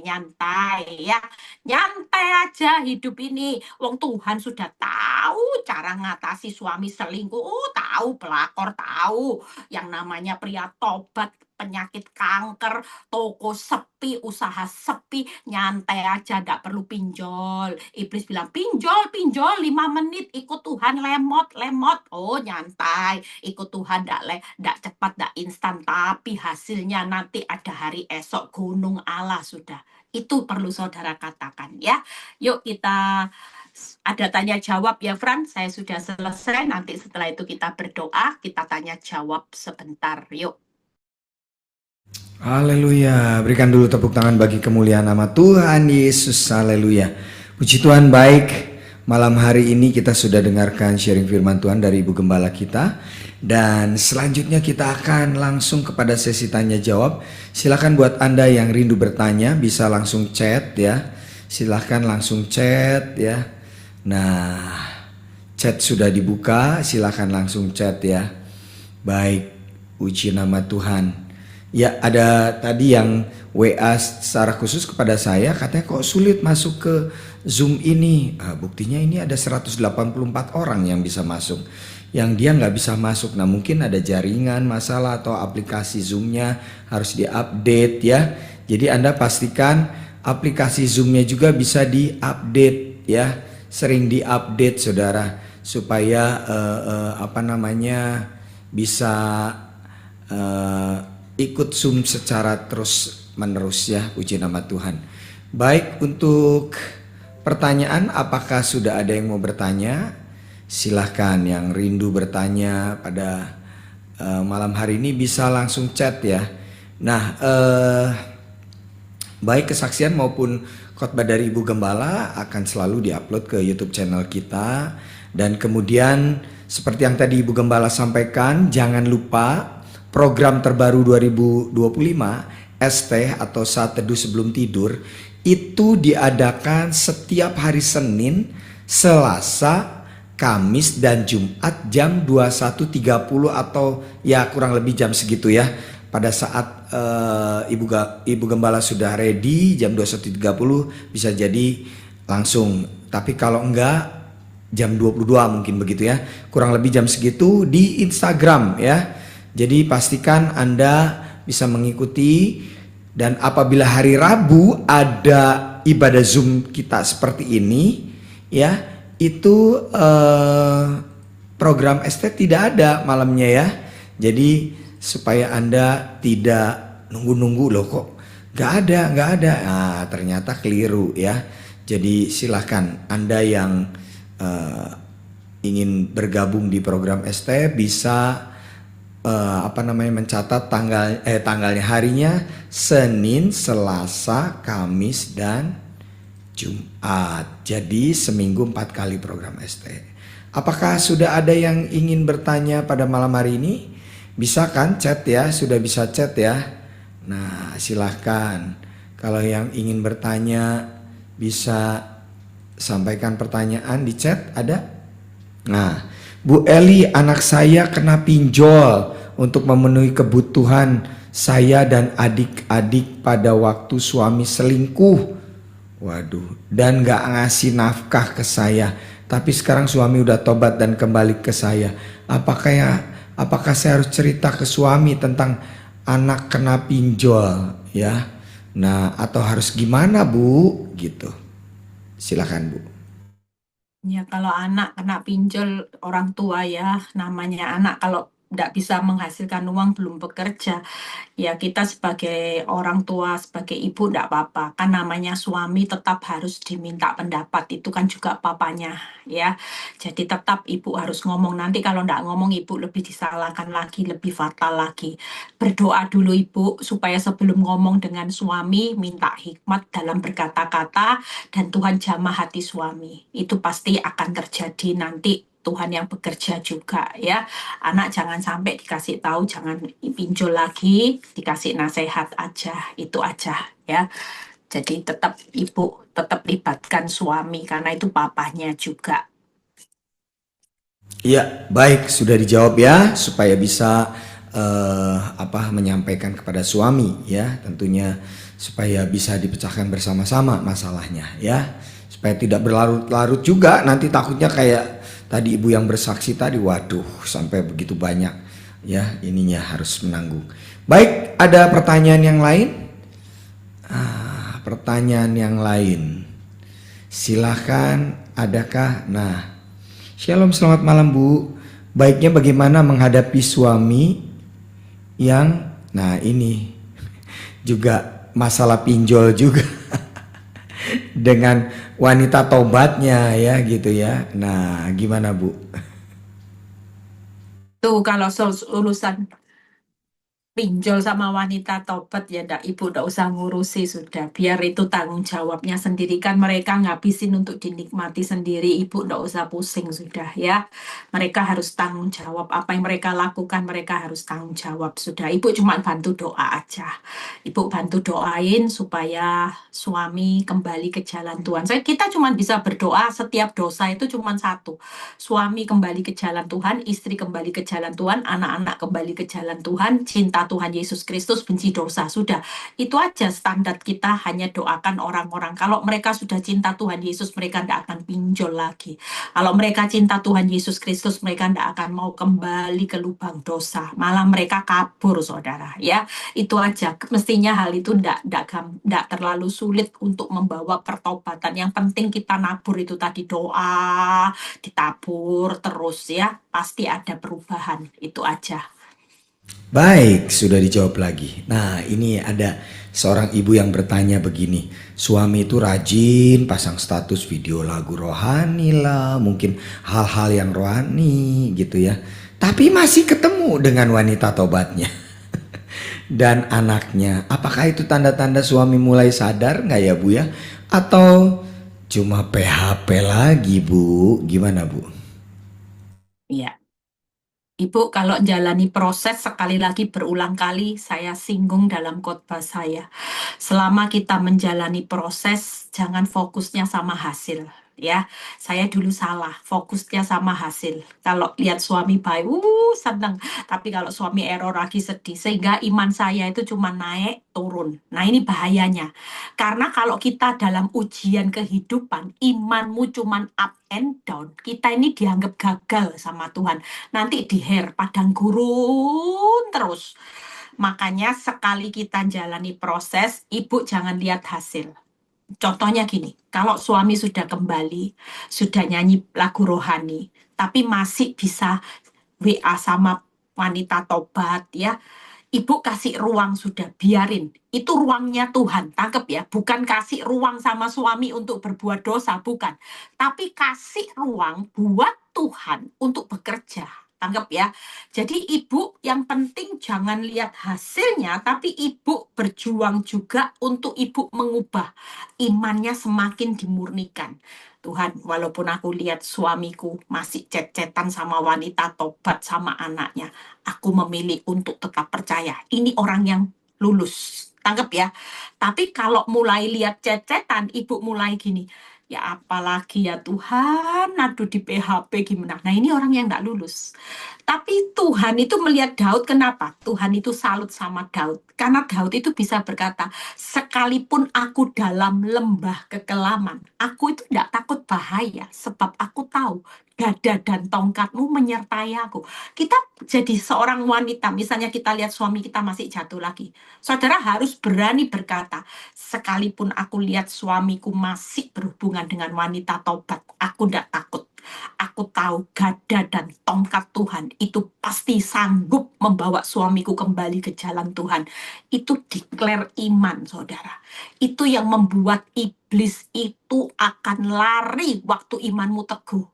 ya, nyantai aja hidup ini. Wong Tuhan sudah tahu cara ngatasi suami selingkuh, tahu pelakor, tahu yang namanya pria tobat, penyakit kanker, toko sepi, usaha sepi, nyantai aja, nggak perlu pinjol. Iblis bilang pinjol 5 menit, ikut Tuhan lemot. Oh nyantai, ikut Tuhan nggak cepat, nggak instan, tapi hasilnya nanti ada hari esok, gunung Allah sudah. Itu perlu saudara katakan ya. Yuk kita ada tanya jawab ya Fran, saya sudah selesai. Nanti setelah itu kita berdoa, kita tanya jawab sebentar. Yuk. Haleluya, berikan dulu tepuk tangan bagi kemuliaan nama Tuhan Yesus. Haleluya. Puji Tuhan baik. Malam hari ini kita sudah dengarkan sharing firman Tuhan dari Ibu Gembala kita. Dan selanjutnya kita akan langsung kepada sesi tanya jawab. Silakan buat Anda yang rindu bertanya bisa langsung chat ya. Silahkan langsung chat ya. Nah, chat sudah dibuka, silahkan langsung chat ya. Baik, puji nama Tuhan. Ya, ada tadi yang WA secara khusus kepada saya, katanya kok sulit masuk ke Zoom ini. Buktinya ini ada 184 orang yang bisa masuk. Yang dia nggak bisa masuk, nah mungkin ada jaringan masalah atau aplikasi Zoom-nya harus diupdate ya. Jadi Anda pastikan aplikasi Zoom-nya juga bisa diupdate ya. Sering diupdate saudara supaya bisa ikut Zoom secara terus menerus ya, puji nama Tuhan. Baik, untuk pertanyaan apakah sudah ada yang mau bertanya? Silahkan yang rindu bertanya pada malam hari ini bisa langsung chat ya. Nah, baik kesaksian maupun khotbah dari Ibu Gembala akan selalu diupload ke YouTube channel kita. Dan kemudian seperti yang tadi Ibu Gembala sampaikan, jangan lupa program terbaru 2025 ST atau Saat Teduh Sebelum Tidur itu diadakan setiap hari Senin Selasa, Kamis, dan Jumat jam 21.30 atau ya kurang lebih jam segitu ya. Pada saat Ibu Gembala sudah ready jam 21.30 bisa jadi langsung. Tapi kalau enggak jam 22 mungkin begitu ya. Kurang lebih jam segitu di Instagram ya. Jadi pastikan Anda bisa mengikuti, dan apabila hari Rabu ada ibadah Zoom kita seperti ini ya, itu program ST tidak ada malamnya ya. Jadi supaya Anda tidak nunggu-nunggu loh kok nggak ada. Nah, ternyata keliru ya. Jadi silahkan Anda yang eh, ingin bergabung di program ST bisa mencatat tanggalnya, harinya Senin, Selasa, Kamis, dan Jumat. Jadi seminggu 4 kali program ST. Apakah sudah ada yang ingin bertanya pada malam hari ini? Bisa kan chat ya? Sudah bisa chat ya? Nah, silahkan. Kalau yang ingin bertanya bisa sampaikan pertanyaan di chat, ada? Nah, Bu Eli, anak saya kena pinjol untuk memenuhi kebutuhan saya dan adik-adik pada waktu suami selingkuh. Waduh, dan gak ngasih nafkah ke saya. Tapi sekarang suami udah tobat dan kembali ke saya. Apakah saya harus cerita ke suami tentang anak kena pinjol ya? Nah, atau harus gimana Bu? Gitu. Silakan Bu. Ya, kalau anak kena pinjol orang tua ya, namanya anak kalau tidak bisa menghasilkan uang belum bekerja. Ya, kita sebagai orang tua, sebagai ibu enggak apa-apa. Kan namanya suami tetap harus diminta pendapat. Itu kan juga papanya, ya. Jadi tetap ibu harus ngomong. Nanti kalau enggak ngomong, ibu lebih disalahkan lagi, lebih fatal lagi. Berdoa dulu ibu, supaya sebelum ngomong dengan suami, minta hikmat dalam berkata-kata, dan Tuhan jamah hati suami. Itu pasti akan terjadi nanti. Tuhan yang bekerja juga ya. Anak jangan sampai dikasih tahu, jangan pinjol lagi, dikasih nasihat aja, itu aja ya. Jadi tetap ibu, tetap libatkan suami karena itu papahnya juga. Iya, baik, sudah dijawab ya, supaya bisa menyampaikan kepada suami ya, tentunya supaya bisa dipecahkan bersama-sama masalahnya ya, supaya tidak berlarut-larut juga. Nanti takutnya kayak tadi ibu yang bersaksi tadi, waduh, sampai begitu banyak ya, ininya harus menanggung. Baik, ada pertanyaan yang lain? Pertanyaan yang lain, silahkan, adakah? Nah, Shalom, selamat malam Bu. Baiknya bagaimana menghadapi suami yang, nah ini juga masalah pinjol juga dengan wanita tobatnya ya gitu ya. Nah, gimana Bu? Tuh kalau urusan pinjol sama wanita tobat ya ndak, ibu ndak usah ngurusi, sudah biar itu tanggung jawabnya sendiri, kan mereka ngabisin untuk dinikmati sendiri, ibu ndak usah pusing sudah ya. Mereka harus tanggung jawab apa yang mereka lakukan, mereka harus tanggung jawab sudah. Ibu cuma bantu doa aja, ibu bantu doain supaya suami kembali ke jalan Tuhan. Kita cuma bisa berdoa, setiap dosa itu cuma satu, suami kembali ke jalan Tuhan, istri kembali ke jalan Tuhan, anak-anak kembali ke jalan Tuhan, cinta Tuhan Yesus Kristus, benci dosa. Sudah, itu aja standar kita, hanya doakan orang-orang. Kalau mereka sudah cinta Tuhan Yesus, mereka tidak akan pinjol lagi. Kalau mereka cinta Tuhan Yesus Kristus, mereka tidak akan mau kembali ke lubang dosa. Malah mereka kabur, saudara. Ya, itu aja. Mestinya hal itu tidak terlalu sulit untuk membawa pertobatan. Yang penting kita nabur itu tadi, doa, ditabur terus ya, pasti ada perubahan, itu aja. Baik, sudah dijawab lagi. Nah, ini ada seorang ibu yang bertanya begini. Suami itu rajin pasang status video lagu rohani lah, mungkin hal-hal yang rohani gitu ya. Tapi masih ketemu dengan wanita tobatnya dan anaknya. Apakah itu tanda-tanda suami mulai sadar nggak ya Bu ya? Atau cuma PHP lagi Bu? Gimana Bu? Iya. Ibu, kalau jalani proses sekali lagi berulang kali, saya singgung dalam khotbah saya. Selama kita menjalani proses, jangan fokusnya sama hasil. ya. Saya dulu salah, fokusnya sama hasil. Kalau lihat suami baik, seneng. Tapi kalau suami error lagi sedih. Sehingga iman saya itu cuma naik, turun. Nah ini bahayanya. Karena kalau kita dalam ujian kehidupan, imanmu cuma up and down. Kita ini dianggap gagal sama Tuhan. Nanti padang gurun terus. Makanya sekali kita jalani proses, ibu jangan lihat hasil. Contohnya gini, kalau suami sudah kembali, sudah nyanyi lagu rohani, tapi masih bisa WA sama wanita tobat ya, ibu kasih ruang sudah, biarin. Itu ruangnya Tuhan, tangkep ya. Bukan kasih ruang sama suami untuk berbuat dosa, bukan. Tapi kasih ruang buat Tuhan untuk bekerja. Tangkep ya. Jadi ibu yang penting jangan lihat hasilnya, tapi ibu berjuang juga untuk ibu mengubah. Imannya semakin dimurnikan. Tuhan, walaupun aku lihat suamiku masih chat-chatan sama wanita tobat sama anaknya, aku memilih untuk tetap percaya. Ini orang yang lulus. Tangkap ya. Tapi kalau mulai lihat cecetan, ibu mulai gini, ya apalagi ya Tuhan, aduh di PHP gimana. Nah ini orang yang nggak lulus. Tapi Tuhan itu melihat Daud, kenapa? Tuhan itu salut sama Daud. Karena Daud itu bisa berkata, sekalipun aku dalam lembah kekelaman, aku itu tidak takut bahaya, sebab aku tahu dada dan tongkatmu menyertai aku. Kita jadi seorang wanita, misalnya kita lihat suami kita masih jatuh lagi. Saudara harus berani berkata, sekalipun aku lihat suamiku masih berhubungan dengan wanita tobat, aku tidak takut. Aku tahu gada dan tongkat Tuhan itu pasti sanggup membawa suamiku kembali ke jalan Tuhan. Itu declare iman, saudara. Itu yang membuat iblis itu akan lari waktu imanmu teguh.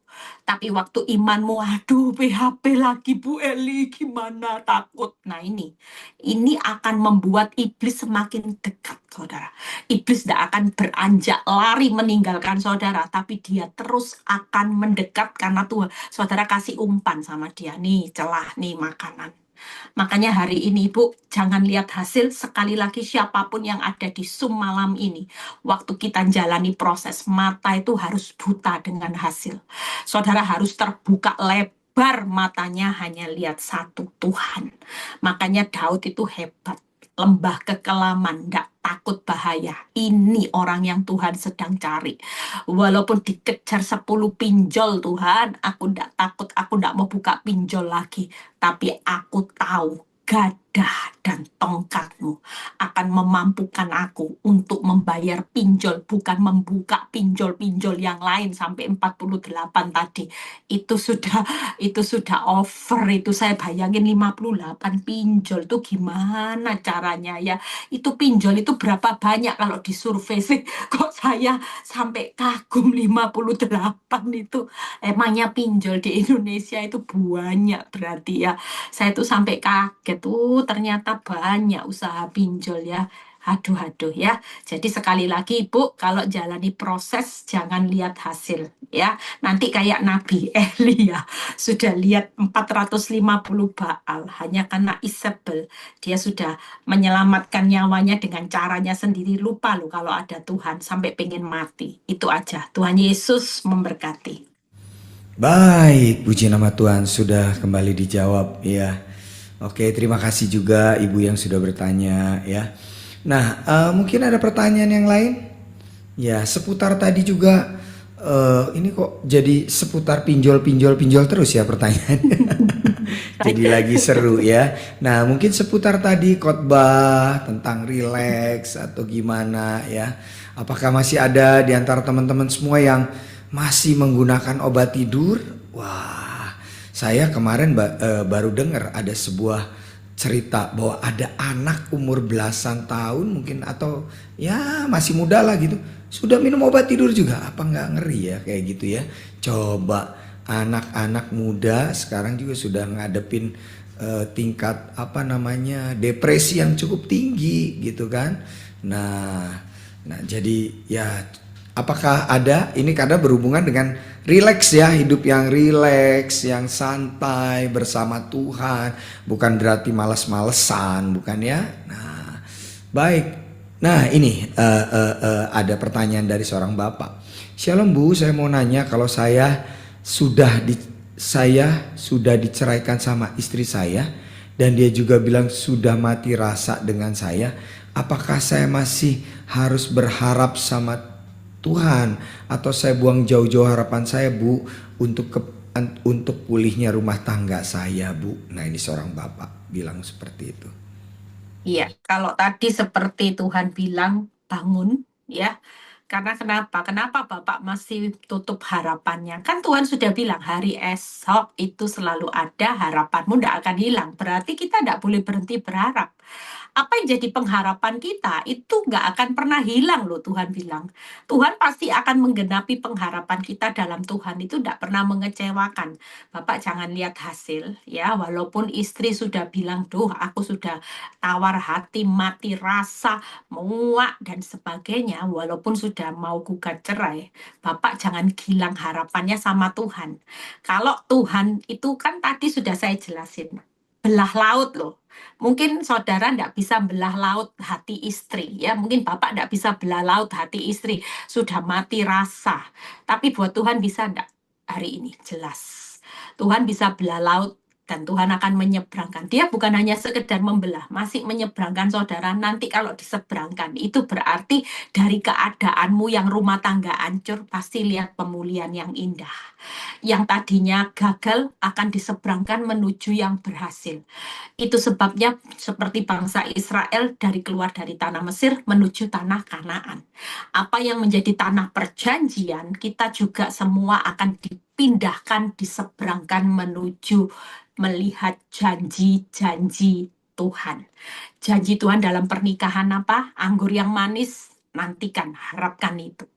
Tapi waktu imanmu, aduh PHP lagi Bu Eli, gimana takut. Nah ini akan membuat iblis semakin dekat, saudara. Iblis tidak akan beranjak lari meninggalkan saudara, tapi dia terus akan mendekat karena Tuhan. Saudara kasih umpan sama dia, nih celah, nih makanan. Makanya hari ini Ibu, jangan lihat hasil, sekali lagi siapapun yang ada di Zoom malam ini, waktu kita jalani proses, mata itu harus buta dengan hasil. Saudara harus terbuka lebar matanya, hanya lihat satu, Tuhan. Makanya Daud itu hebat. Lembah kekelaman, tidak takut bahaya. Ini orang yang Tuhan sedang cari. Walaupun dikejar 10 pinjol Tuhan, aku tidak takut, aku tidak mau buka pinjol lagi. Tapi aku tahu gada dan tongkatmu akan memampukan aku untuk membayar pinjol, bukan membuka pinjol-pinjol yang lain sampai 48 tadi. Itu sudah over, itu saya bayangin 58 pinjol itu gimana caranya ya. Itu pinjol itu berapa banyak kalau disurvei sih, kok saya sampai kagum 58 itu. Emangnya pinjol di Indonesia itu banyak berarti ya. Saya tuh sampai kaget tuh, ternyata banyak usaha pinjol ya. Aduh ya. Jadi sekali lagi Ibu, kalau jalani proses jangan lihat hasil ya. Nanti kayak Nabi Eli ya, sudah lihat 450 Baal hanya karena Isabel. Dia sudah menyelamatkan nyawanya dengan caranya sendiri, lupa loh kalau ada Tuhan, sampai pengen mati. Itu aja. Tuhan Yesus memberkati. Baik, puji nama Tuhan, sudah kembali dijawab ya. Oke, terima kasih juga ibu yang sudah bertanya ya. Nah, mungkin ada pertanyaan yang lain? Ya, seputar tadi juga. Ini kok jadi seputar pinjol terus ya pertanyaannya. Jadi lagi seru ya. Nah, mungkin seputar tadi khotbah tentang rileks atau gimana ya. Apakah masih ada di antara teman-teman semua yang masih menggunakan obat tidur? Wah, saya kemarin baru dengar ada sebuah cerita bahwa ada anak umur belasan tahun mungkin, atau ya masih muda lah gitu, sudah minum obat tidur juga. Apa nggak ngeri ya kayak gitu ya? Coba anak-anak muda sekarang juga sudah ngadepin tingkat depresi yang cukup tinggi gitu kan. Nah jadi ya, apakah ada ini karena berhubungan dengan rileks ya, hidup yang rileks, yang santai bersama Tuhan, bukan berarti malas-malesan, bukan ya? Nah, baik. Nah, ini ada pertanyaan dari seorang bapak. Shalom Bu, saya mau nanya kalau saya sudah diceraikan sama istri saya dan dia juga bilang sudah mati rasa dengan saya. Apakah saya masih harus berharap sama Tuhan atau saya buang jauh-jauh harapan saya Bu untuk pulihnya rumah tangga saya Bu. Nah ini seorang bapak bilang seperti itu. Iya, kalau tadi seperti Tuhan bilang bangun, ya. Karena kenapa? Kenapa Bapak masih tutup harapannya? Kan Tuhan sudah bilang hari esok itu selalu ada, harapanmu tidak akan hilang. Berarti kita tidak boleh berhenti berharap. Apa yang jadi pengharapan kita itu nggak akan pernah hilang loh, Tuhan bilang. Tuhan pasti akan menggenapi pengharapan kita dalam Tuhan, itu tidak pernah mengecewakan. Bapak jangan lihat hasil ya, walaupun istri sudah bilang, "Duh, aku sudah tawar hati, mati rasa, muak dan sebagainya," walaupun sudah mau gugat cerai, Bapak jangan gilang harapannya sama Tuhan. Kalau Tuhan itu kan tadi sudah saya jelasin, belah laut loh. Mungkin saudara tidak bisa belah laut hati istri, ya. Mungkin Bapak tidak bisa belah laut hati istri, sudah mati rasa. Tapi buat Tuhan bisa enggak? Hari ini jelas. Tuhan bisa belah laut dan Tuhan akan menyeberangkan. Dia bukan hanya sekedar membelah, masih menyeberangkan saudara. Nanti kalau diseberangkan, itu berarti dari keadaanmu yang rumah tangga hancur, pasti lihat pemulihan yang indah. Yang tadinya gagal akan diseberangkan menuju yang berhasil. Itu sebabnya seperti bangsa Israel keluar dari tanah Mesir menuju tanah Kanaan. Apa yang menjadi tanah perjanjian, kita juga semua akan dipindahkan, diseberangkan menuju melihat janji-janji Tuhan. Janji Tuhan dalam pernikahan apa? Anggur yang manis, nantikan, harapkan itu.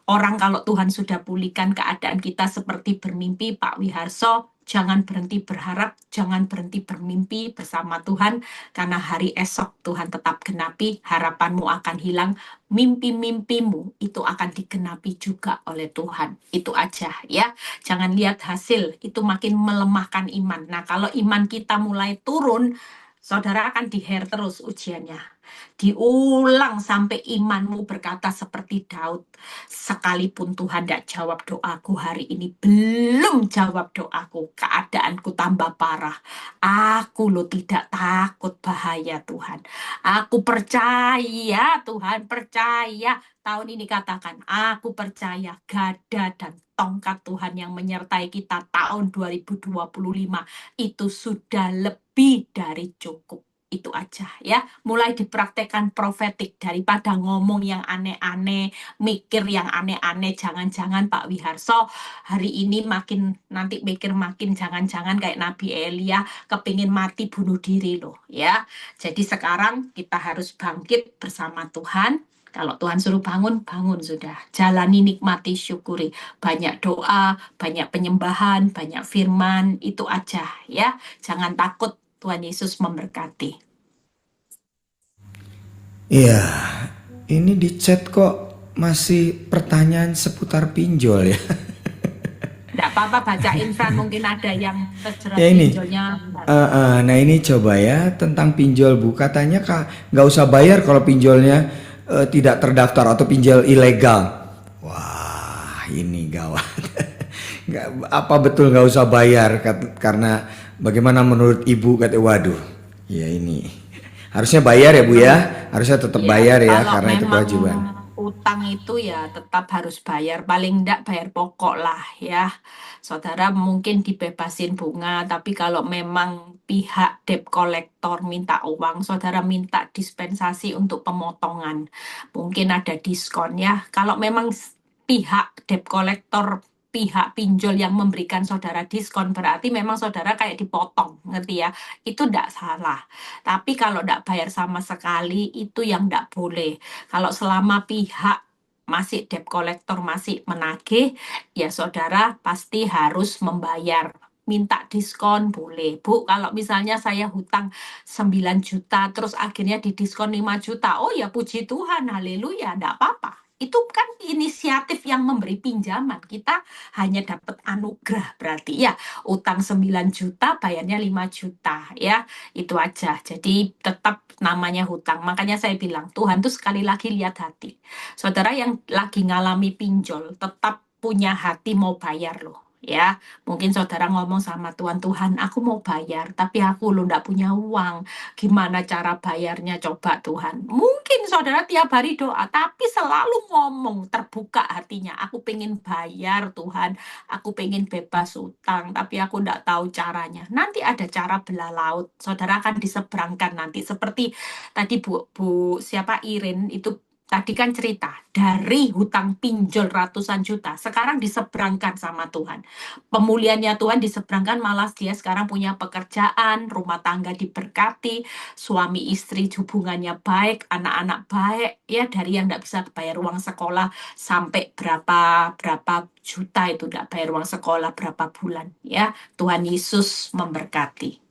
Orang kalau Tuhan sudah pulihkan keadaan kita seperti bermimpi, Pak Wiharso, jangan berhenti berharap, jangan berhenti bermimpi bersama Tuhan, karena hari esok Tuhan tetap genapi, harapanmu akan hilang, mimpi-mimpimu itu akan digenapi juga oleh Tuhan. Itu aja ya, jangan lihat hasil, itu makin melemahkan iman. Nah kalau iman kita mulai turun, saudara akan diher terus ujiannya. Diulang sampai imanmu berkata seperti Daud, sekalipun Tuhan tidak jawab doaku hari ini, belum jawab doaku, keadaanku tambah parah. Aku lo tidak takut bahaya Tuhan. Aku percaya Tuhan, percaya. Tahun ini katakan, aku percaya gada dan tongkat Tuhan yang menyertai kita tahun 2025 itu sudah lebih dari cukup. Itu aja ya, mulai dipraktekkan profetik daripada ngomong yang aneh-aneh, mikir yang aneh-aneh. Jangan-jangan Pak Wiharso hari ini nanti mikir makin jangan-jangan kayak Nabi Elia kepingin mati bunuh diri loh ya. Jadi sekarang kita harus bangkit bersama Tuhan. Kalau Tuhan suruh bangun, bangun sudah. Jalani, nikmati, syukuri. Banyak doa, banyak penyembahan, banyak firman, itu aja ya. Jangan takut, Tuhan Yesus memberkati. Iya, ini di chat kok masih pertanyaan seputar pinjol ya. Tidak apa-apa, bacain Fran, mungkin ada yang terjerat Ya ini, pinjolnya. nah ini coba ya tentang pinjol Bu. Katanya Kak nggak usah bayar kalau pinjolnya tidak terdaftar atau pinjol ilegal. Wah ini gawat. Apa betul nggak usah bayar karena bagaimana menurut Ibu? Kata waduh, ya ini harusnya bayar ya Bu ya. Harusnya tetap Ya, bayar ya kalau karena itu memang kewajiban. utang itu ya tetap harus bayar, paling enggak bayar pokok lah ya. Saudara mungkin dibebasin bunga, tapi kalau memang pihak debt collector minta uang, saudara minta dispensasi untuk pemotongan. Mungkin ada diskon ya. Kalau memang pihak debt collector, pihak pinjol yang memberikan saudara diskon, berarti memang saudara kayak dipotong, ngerti ya? Itu enggak salah. Tapi kalau enggak bayar sama sekali, itu yang enggak boleh. Kalau selama pihak masih debt collector masih menagih, ya saudara pasti harus membayar. Minta diskon boleh. Bu, kalau misalnya saya hutang 9 juta, terus akhirnya didiskon 5 juta, oh ya puji Tuhan, haleluya, enggak apa-apa. itu kan inisiatif yang memberi pinjaman. Kita hanya dapat anugerah berarti ya. Utang 9 juta, bayarnya 5 juta ya. Itu aja. Jadi tetap namanya hutang. Makanya saya bilang Tuhan tuh sekali lagi lihat hati. Saudara yang lagi ngalami pinjol tetap punya hati mau bayar loh. Ya, mungkin saudara ngomong sama Tuhan, Tuhan, aku mau bayar, tapi aku lo ndak punya uang. Gimana cara bayarnya coba Tuhan? Mungkin saudara tiap hari doa, tapi selalu ngomong terbuka hatinya. Aku pengen bayar Tuhan, aku pengen bebas utang, tapi aku ndak tahu caranya. Nanti ada cara belah laut. Saudara akan diseberangkan nanti. Seperti tadi Bu siapa Irin itu tadi kan cerita dari hutang pinjol ratusan juta, sekarang diseberangkan sama Tuhan. Pemulihannya Tuhan diseberangkan, malah dia sekarang punya pekerjaan, rumah tangga diberkati, suami istri hubungannya baik, anak-anak baik, ya dari yang nggak bisa bayar uang sekolah sampai berapa berapa juta itu nggak bayar uang sekolah berapa bulan, ya Tuhan Yesus memberkati.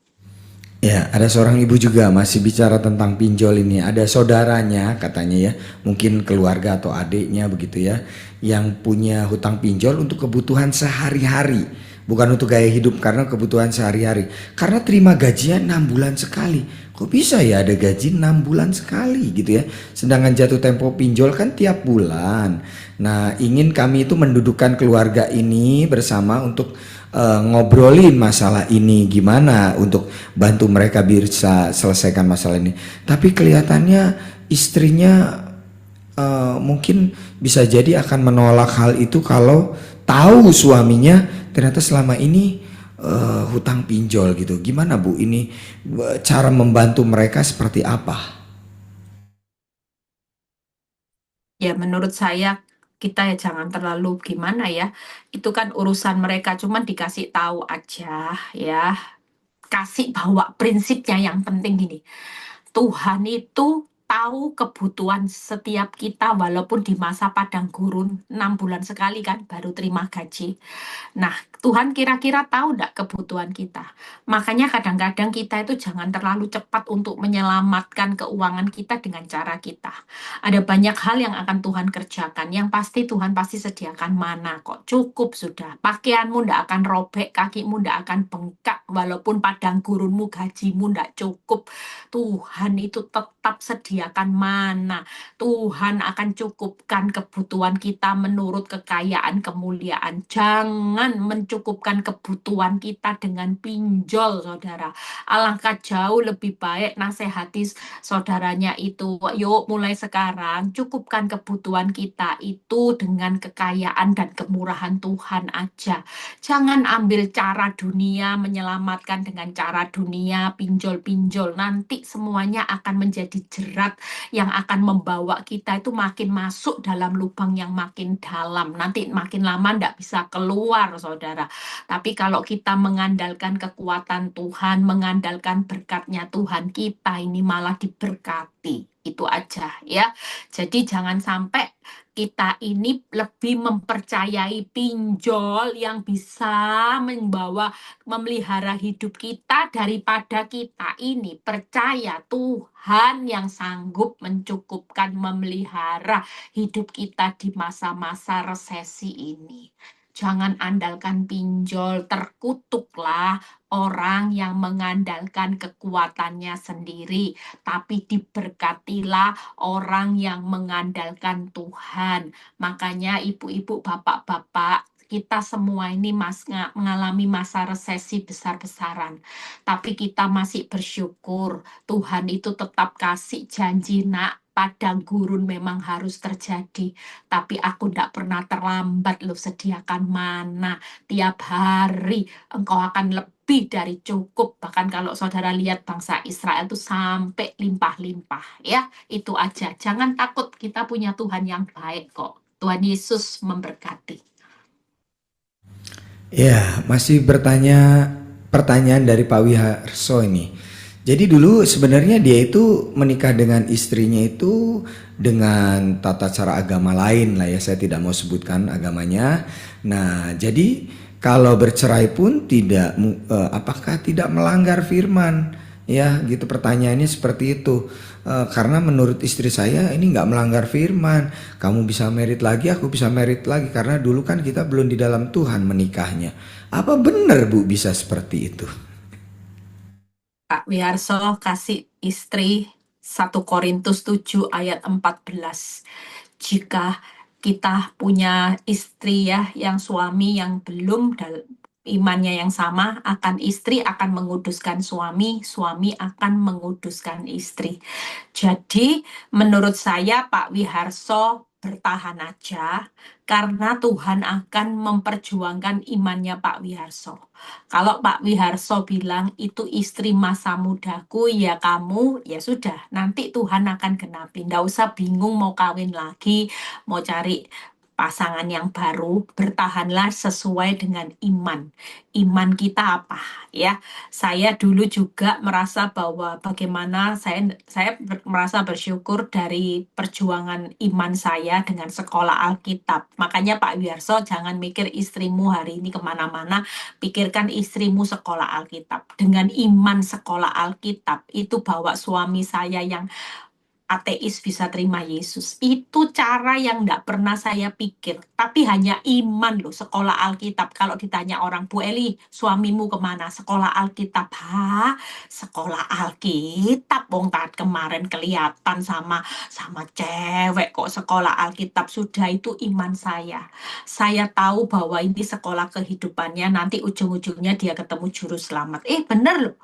Ya, ada seorang ibu juga masih bicara tentang pinjol ini. Ada saudaranya katanya ya, mungkin keluarga atau adiknya begitu ya, yang punya hutang pinjol untuk kebutuhan sehari-hari. Bukan untuk gaya hidup, karena kebutuhan sehari-hari. Karena terima gajian 6 bulan sekali. Kok bisa ya ada gaji 6 bulan sekali gitu ya. Sedangkan jatuh tempo pinjol kan tiap bulan. Nah, ingin kami itu mendudukkan keluarga ini bersama untuk ngobrolin masalah ini, gimana untuk bantu mereka bisa selesaikan masalah ini. Tapi kelihatannya istrinya mungkin bisa jadi akan menolak hal itu kalau tahu suaminya ternyata selama ini hutang pinjol gitu. Gimana Bu, ini cara membantu mereka seperti apa? Ya menurut saya kita ya jangan terlalu gimana ya. Itu kan urusan mereka, cuman dikasih tahu aja ya. Kasih bawa prinsipnya yang penting gini. Tuhan itu tahu kebutuhan setiap kita walaupun di masa padang gurun 6 bulan sekali kan baru terima gaji. Nah, Tuhan kira-kira tahu enggak kebutuhan kita. Makanya kadang-kadang kita itu jangan terlalu cepat untuk menyelamatkan keuangan kita dengan cara kita. Ada banyak hal yang akan Tuhan kerjakan. Yang pasti Tuhan pasti sediakan mana kok. Cukup sudah. Pakaianmu enggak akan robek, kakimu enggak akan bengkak. Walaupun padang gurunmu gajimu enggak cukup. Tuhan itu tetap sediakan mana. Tuhan akan cukupkan kebutuhan kita menurut kekayaan kemuliaan. Jangan mencukupkan kebutuhan kita dengan pinjol, saudara. Alangkah jauh lebih baik nasihati saudaranya itu. Yuk mulai sekarang cukupkan kebutuhan kita itu dengan kekayaan dan kemurahan Tuhan aja. Jangan ambil cara dunia, menyelamatkan dengan cara dunia, pinjol-pinjol. Nanti semuanya akan menjadi jerat yang akan membawa kita itu makin masuk dalam lubang yang makin dalam. Nanti makin lama ndak bisa keluar, saudara. Tapi kalau kita mengandalkan kekuatan Tuhan, mengandalkan berkatnya Tuhan, kita ini malah diberkati. Itu aja ya. Jadi jangan sampai kita ini lebih mempercayai pinjol yang bisa memelihara hidup kita daripada kita ini percaya Tuhan yang sanggup mencukupkan memelihara hidup kita di masa-masa resesi ini. Jangan andalkan pinjol, terkutuklah orang yang mengandalkan kekuatannya sendiri, tapi diberkatilah orang yang mengandalkan Tuhan. Makanya ibu-ibu, bapak-bapak, kita semua ini mengalami masa resesi besar-besaran. Tapi kita masih bersyukur Tuhan itu tetap kasih janji, nak, padang gurun memang harus terjadi. Tapi aku tidak pernah terlambat loh sediakan mana. Tiap hari engkau akan lebih dari cukup. Bahkan kalau saudara lihat bangsa Israel itu sampai limpah-limpah. Ya, itu aja. Jangan takut, kita punya Tuhan yang baik kok. Tuhan Yesus memberkati. Ya, masih pertanyaan dari Pak Wiharso ini. Jadi dulu sebenarnya dia itu menikah dengan istrinya itu dengan tata cara agama lain lah ya, saya tidak mau sebutkan agamanya. Nah, jadi kalau bercerai pun tidak apakah tidak melanggar firman Ya, gitu pertanyaannya seperti itu. Karena menurut istri saya ini nggak melanggar firman. Kamu bisa merit lagi, aku bisa merit lagi. Karena dulu kan kita belum di dalam Tuhan menikahnya. Apa benar Bu bisa seperti itu? Pak Wiharso kasih istri 1 Korintus 7 ayat 14. Jika kita punya istri ya, yang suami yang belum imannya yang sama, akan istri akan menguduskan suami, suami akan menguduskan istri. Jadi menurut saya Pak Wiharso bertahan aja karena Tuhan akan memperjuangkan imannya Pak Wiharso. Kalau Pak Wiharso bilang itu istri masa mudaku, ya kamu, ya sudah, nanti Tuhan akan genapi. Nggak usah bingung mau kawin lagi, mau cari pasangan yang baru, bertahanlah sesuai dengan iman. Iman kita apa ya? Saya dulu juga merasa bahwa bagaimana saya merasa bersyukur dari perjuangan iman saya dengan sekolah Alkitab. Makanya Pak Wiharso jangan mikir istrimu hari ini kemana-mana, pikirkan istrimu sekolah Alkitab. Dengan iman sekolah Alkitab, itu bawa suami saya yang ateis bisa terima Yesus. Itu cara yang enggak pernah saya pikir. Tapi hanya iman loh, sekolah Alkitab. Kalau ditanya orang, Bu Eli, suamimu kemana? Sekolah Alkitab. Hah? Sekolah Alkitab? Wong kemarin kelihatan sama sama cewek kok sekolah Alkitab. Sudah itu iman saya. Saya tahu bahwa ini sekolah kehidupannya, nanti ujung-ujungnya dia ketemu juru selamat. Bener loh.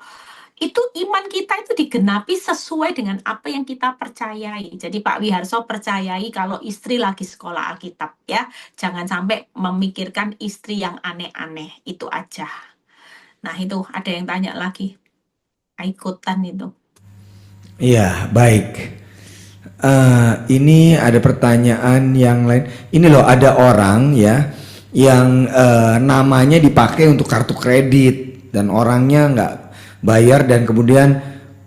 Itu iman kita itu digenapi sesuai dengan apa yang kita percayai. Jadi Pak Wiharso percayai kalau istri lagi sekolah Alkitab ya. Jangan sampai memikirkan istri yang aneh-aneh. Itu aja. Nah itu ada yang tanya lagi. Ikutan itu. Iya, baik. Ini ada pertanyaan yang lain. Ini loh ada orang ya yang namanya dipakai untuk kartu kredit dan orangnya nggak bayar dan kemudian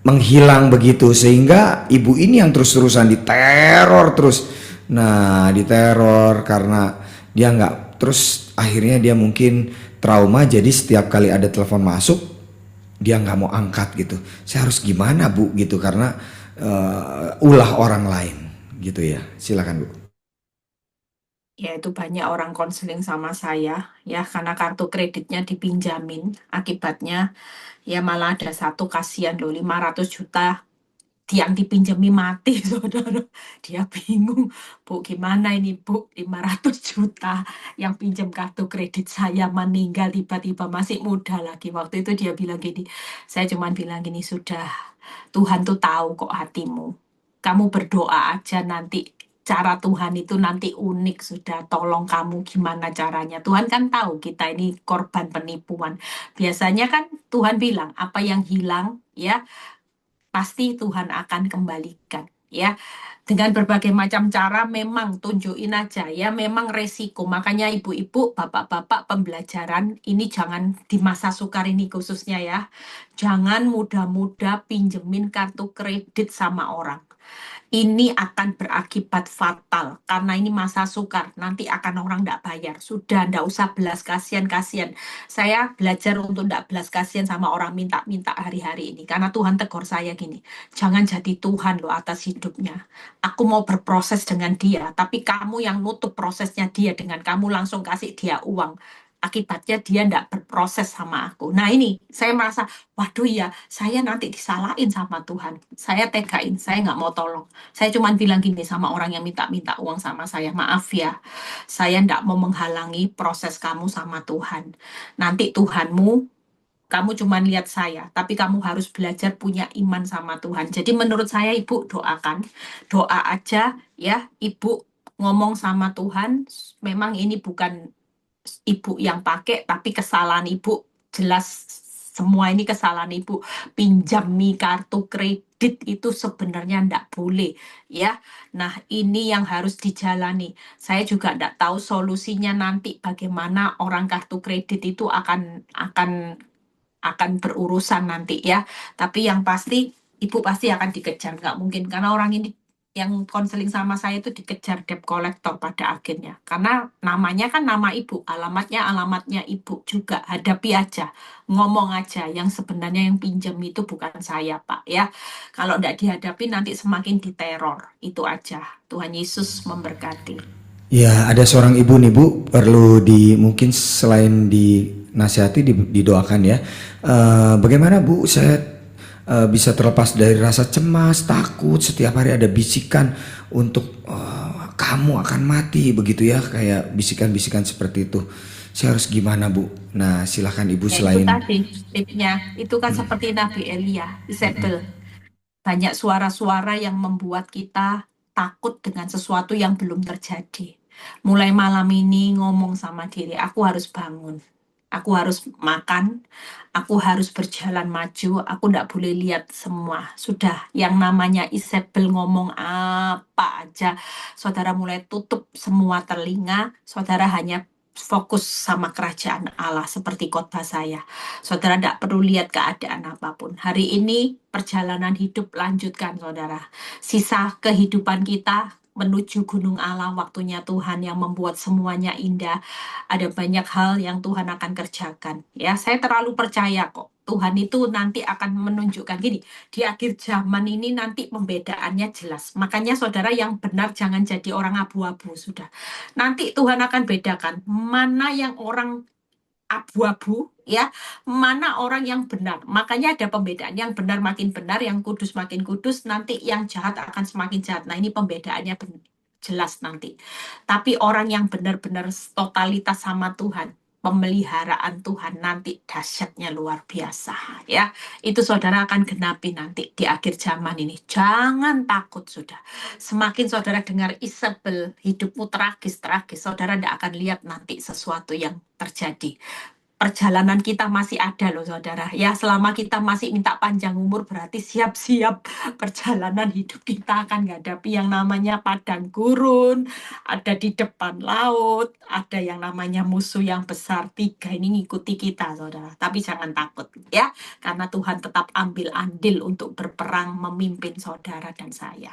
menghilang begitu sehingga ibu ini yang terus-terusan diteror terus. Nah, diteror karena dia nggak terus akhirnya dia mungkin trauma jadi setiap kali ada telepon masuk dia nggak mau angkat gitu. Saya harus gimana Bu gitu karena ulah orang lain gitu ya. Silakan Bu. Ya itu banyak orang konseling sama saya ya karena kartu kreditnya dipinjamin. Akibatnya ya malah ada satu kasihan loh 500 juta yang dipinjami mati, saudara. Dia bingung, Bu, gimana ini, Bu? 500 juta yang pinjam kartu kredit saya meninggal tiba-tiba masih muda lagi. Waktu itu dia bilang gini, saya cuma bilang gini, sudah, Tuhan tuh tahu kok hatimu. Kamu berdoa aja nanti. Cara Tuhan itu nanti unik sudah. Tolong kamu gimana caranya. Tuhan kan tahu kita ini korban penipuan. Biasanya kan Tuhan bilang, apa yang hilang, ya pasti Tuhan akan kembalikan ya dengan berbagai macam cara. Memang tunjukin aja ya, memang resiko. Makanya ibu-ibu, bapak-bapak, pembelajaran ini jangan di masa sukar ini khususnya ya, jangan mudah-mudah pinjemin kartu kredit sama orang. Ini akan berakibat fatal karena ini masa sukar. Nanti akan orang tidak bayar. Sudah, tidak usah belas kasihan-kasihan. Saya belajar untuk tidak belas kasihan sama orang minta-minta hari-hari ini. Karena Tuhan tegur saya gini, jangan jadi Tuhan loh atas hidupnya. Aku mau berproses dengan dia, tapi kamu yang nutup prosesnya dia dengan kamu langsung kasih dia uang. Akibatnya dia tidak berproses sama aku. Nah ini, saya merasa, waduh ya, saya nanti disalahin sama Tuhan. Saya tegain, saya nggak mau tolong. Saya cuma bilang gini sama orang yang minta-minta uang sama saya, maaf ya, saya ndak mau menghalangi proses kamu sama Tuhan. Nanti Tuhanmu, kamu cuma lihat saya, tapi kamu harus belajar punya iman sama Tuhan. Jadi menurut saya Ibu doakan, doa aja ya, Ibu ngomong sama Tuhan, memang ini bukan Ibu yang pakai, tapi kesalahan Ibu jelas, semua ini kesalahan Ibu. Pinjami kartu kredit itu sebenarnya enggak boleh ya. Nah, ini yang harus dijalani. Saya juga enggak tahu solusinya nanti bagaimana orang kartu kredit itu akan berurusan nanti ya. Tapi yang pasti Ibu pasti akan dikejar, nggak mungkin karena orang ini yang konseling sama saya itu dikejar debt collector pada akhirnya. Karena namanya kan nama ibu, alamatnya ibu juga. Hadapi aja, ngomong aja. Yang sebenarnya yang pinjam itu bukan saya, Pak. Ya, kalau tidak dihadapi nanti semakin diteror. Itu aja. Tuhan Yesus memberkati. Ya, ada seorang ibu nih Bu, perlu mungkin selain dinasihati, didoakan ya. Bagaimana Bu, saya bisa terlepas dari rasa cemas, takut, setiap hari ada bisikan untuk kamu akan mati begitu ya, kayak bisikan-bisikan seperti itu. Saya harus gimana Bu? Nah, silahkan Ibu Ya itu selain. tadi, tipnya. Itu kan seperti Nabi Elia, Isabel. Banyak suara-suara yang membuat kita takut dengan sesuatu yang belum terjadi. Mulai malam ini ngomong sama diri, aku harus bangun. Aku harus makan, aku harus berjalan maju, aku tidak boleh lihat semua. Sudah, yang namanya Isabel ngomong apa aja, saudara mulai tutup semua telinga, saudara hanya fokus sama kerajaan Allah seperti khotbah saya. Saudara tidak perlu lihat keadaan apapun. Hari ini perjalanan hidup lanjutkan, saudara. Sisa kehidupan kita menuju gunung Allah, waktunya Tuhan yang membuat semuanya indah. Ada banyak hal yang Tuhan akan kerjakan. Ya, saya terlalu percaya kok. Tuhan itu nanti akan menunjukkan gini, di akhir zaman ini nanti pembedaannya jelas. Makanya saudara yang benar jangan jadi orang abu-abu sudah. Nanti Tuhan akan bedakan mana yang orang abu-abu ya, mana orang yang benar. Makanya ada pembedaan, yang benar makin benar, yang kudus makin kudus, nanti yang jahat akan semakin jahat. Nah, ini pembedaannya jelas nanti. Tapi orang yang benar-benar totalitas sama Tuhan, pemeliharaan Tuhan nanti dahsyatnya luar biasa ya. Itu saudara akan genapi nanti di akhir zaman ini. Jangan takut sudah. Semakin saudara dengar Isabel, hidupmu tragis-tragis, saudara tidak akan lihat nanti sesuatu yang terjadi. Perjalanan kita masih ada loh saudara. Ya, selama kita masih minta panjang umur berarti siap-siap perjalanan hidup kita akan menghadapi yang namanya padang gurun, ada di depan laut, ada yang namanya musuh yang besar, tiga ini ngikuti kita saudara. Tapi jangan takut ya, karena Tuhan tetap ambil andil untuk berperang memimpin saudara dan saya.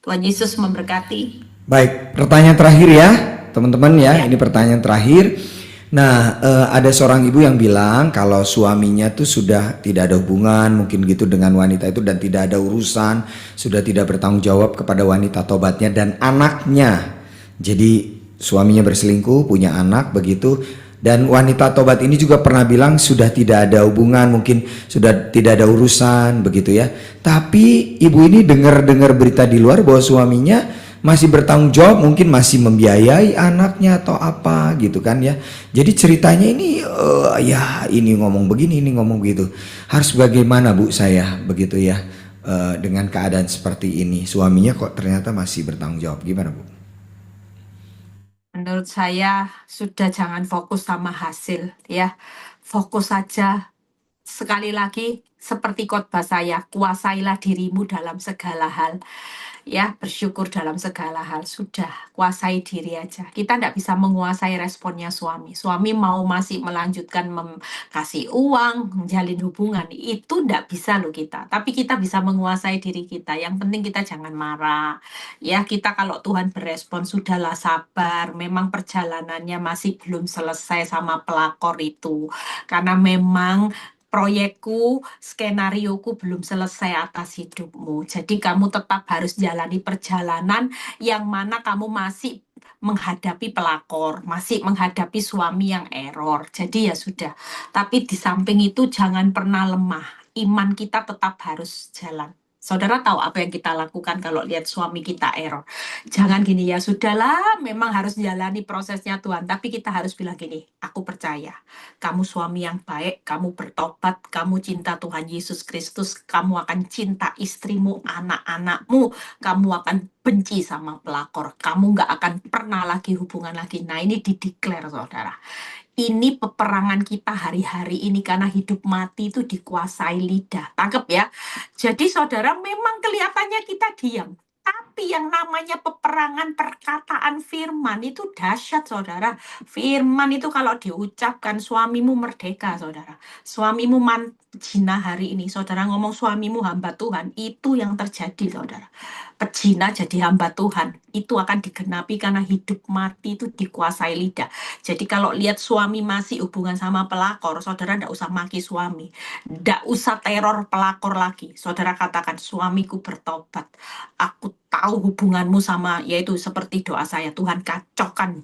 Tuhan Yesus memberkati. Baik, pertanyaan terakhir ya, teman-teman ya. Ya. Ini pertanyaan terakhir. Nah, ada seorang ibu yang bilang kalau suaminya tuh sudah tidak ada hubungan mungkin gitu dengan wanita itu dan tidak ada urusan, sudah tidak bertanggung jawab kepada wanita tobatnya dan anaknya. Jadi suaminya berselingkuh, punya anak begitu. Dan wanita tobat ini juga pernah bilang sudah tidak ada hubungan, mungkin sudah tidak ada urusan begitu ya. Tapi ibu ini dengar-dengar berita di luar bahwa suaminya masih bertanggung jawab, mungkin masih membiayai anaknya atau apa gitu kan ya. Jadi ceritanya ini ya ini ngomong begini, ini ngomong begitu. Harus bagaimana Bu saya begitu ya, dengan keadaan seperti ini. Suaminya kok ternyata masih bertanggung jawab. Gimana Bu? Menurut saya sudah jangan fokus sama hasil ya. Fokus saja, sekali lagi seperti khotbah saya, kuasailah dirimu dalam segala hal. Ya, bersyukur dalam segala hal. Sudah, kuasai diri aja. Kita tidak bisa menguasai responnya suami. Suami mau masih melanjutkan kasih uang, menjalin hubungan. Itu tidak bisa loh kita. Tapi kita bisa menguasai diri kita. Yang penting kita jangan marah. Ya, kita kalau Tuhan berespon, sudahlah sabar. Memang perjalanannya masih belum selesai sama pelakor itu. Karena memang proyekku, skenarioku belum selesai atas hidupmu. Jadi kamu tetap harus jalani perjalanan yang mana kamu masih menghadapi pelakor, masih menghadapi suami yang error. Jadi ya sudah. Tapi di samping itu jangan pernah lemah. Iman kita tetap harus jalan. Saudara tahu apa yang kita lakukan kalau lihat suami kita error. Jangan gini ya, sudahlah, memang harus jalani prosesnya Tuhan. Tapi kita harus bilang gini, aku percaya kamu suami yang baik, kamu bertobat, kamu cinta Tuhan Yesus Kristus, kamu akan cinta istrimu, anak-anakmu, kamu akan benci sama pelakor, kamu nggak akan pernah lagi hubungan lagi. Nah, ini dideklar saudara. Ini peperangan kita hari-hari ini karena hidup mati itu dikuasai lidah. Tangkep ya. Jadi saudara memang kelihatannya kita diam. Tapi yang namanya peperangan perkataan firman itu dahsyat saudara. Firman itu kalau diucapkan suamimu merdeka saudara. Suamimu pejina hari ini, saudara ngomong suamimu hamba Tuhan, itu yang terjadi, saudara. Pejina jadi hamba Tuhan, itu akan digenapi karena hidup mati itu dikuasai lidah. Jadi kalau lihat suami masih hubungan sama pelakor, saudara ndak usah maki suami, ndak usah teror pelakor lagi. Saudara katakan, suamiku bertobat, aku tahu hubunganmu sama, yaitu seperti doa saya, Tuhan kacaukan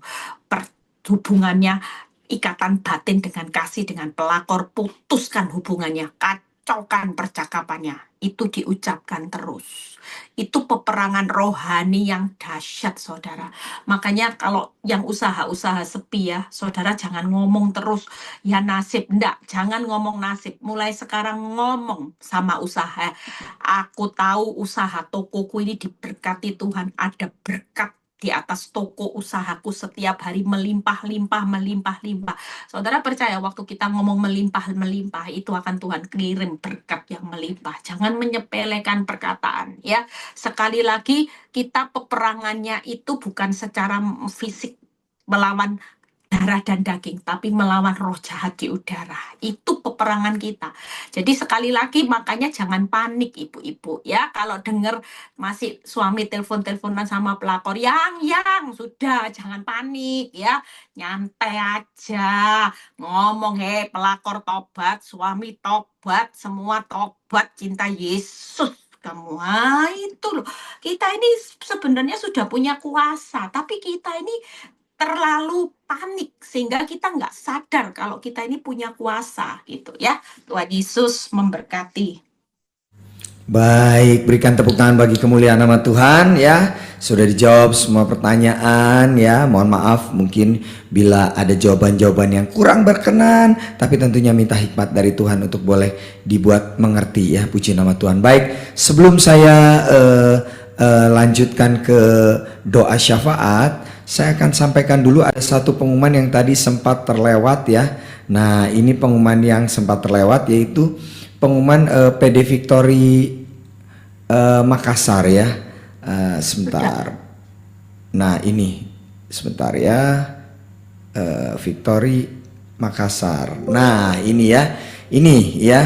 hubungannya, ikatan batin dengan kasih dengan pelakor, putuskan hubungannya, kacaukan percakapannya. Itu diucapkan terus. Itu peperangan rohani yang dahsyat, saudara. Makanya kalau yang usaha-usaha sepi ya, saudara jangan ngomong terus, ya nasib. Enggak, jangan ngomong nasib. Mulai sekarang ngomong sama usaha. Aku tahu usaha tokoku ini diberkati Tuhan. Ada berkat di atas toko usahaku setiap hari melimpah-limpah, melimpah-limpah. Saudara percaya waktu kita ngomong melimpah-melimpah, itu akan Tuhan kirim berkat yang melimpah. Jangan menyepelekan perkataan ya. Sekali lagi, kita peperangannya itu bukan secara fisik melawan darah dan daging, tapi melawan roh jahat di udara. Itu peperangan kita. Jadi sekali lagi, makanya jangan panik ibu-ibu ya. Kalau dengar masih suami telepon-teleponan sama pelakor, yang sudah jangan panik ya. Nyantai aja. Ngomong, pelakor tobat, suami tobat, semua tobat, cinta Yesus kamu. Itu loh. Kita ini sebenarnya sudah punya kuasa, tapi kita ini terlalu panik sehingga kita nggak sadar kalau kita ini punya kuasa gitu ya. Tuhan Yesus memberkati. Baik, berikan tepuk tangan bagi kemuliaan nama Tuhan ya. Sudah dijawab semua pertanyaan ya. Mohon maaf mungkin bila ada jawaban-jawaban yang kurang berkenan, tapi tentunya minta hikmat dari Tuhan untuk boleh dibuat mengerti ya. Puji nama Tuhan. Baik, sebelum saya lanjutkan ke doa syafaat, saya akan sampaikan dulu ada satu pengumuman yang tadi sempat terlewat ya. Nah, ini pengumuman yang sempat terlewat yaitu pengumuman PD Victory Makassar ya. Sebentar. Nah, ini sebentar ya. Victory Makassar. Nah, ini ya. Ini ya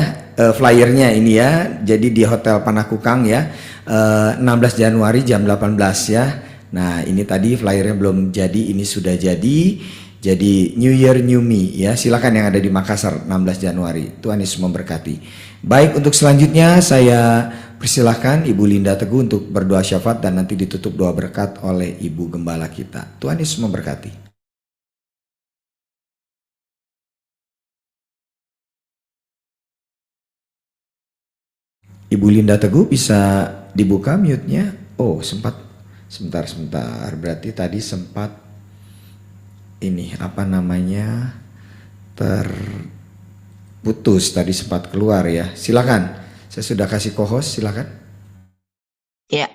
flyernya ini ya. Jadi di Hotel Panakukang ya. 16 Januari jam 18 ya. Nah, ini tadi flyernya belum jadi, ini sudah jadi. Jadi New Year New Me ya. Silakan yang ada di Makassar 16 Januari. Tuhan Yesus memberkati. Baik, untuk selanjutnya saya persilahkan Ibu Linda Teguh untuk berdoa syafaat dan nanti ditutup doa berkat oleh Ibu Gembala kita. Tuhan Yesus memberkati. Ibu Linda Teguh bisa dibuka mute-nya. Oh, sempat. Sebentar. Berarti tadi sempat ini apa namanya terputus, tadi sempat keluar ya. Silakan. Saya sudah kasih co-host, silakan. Ya,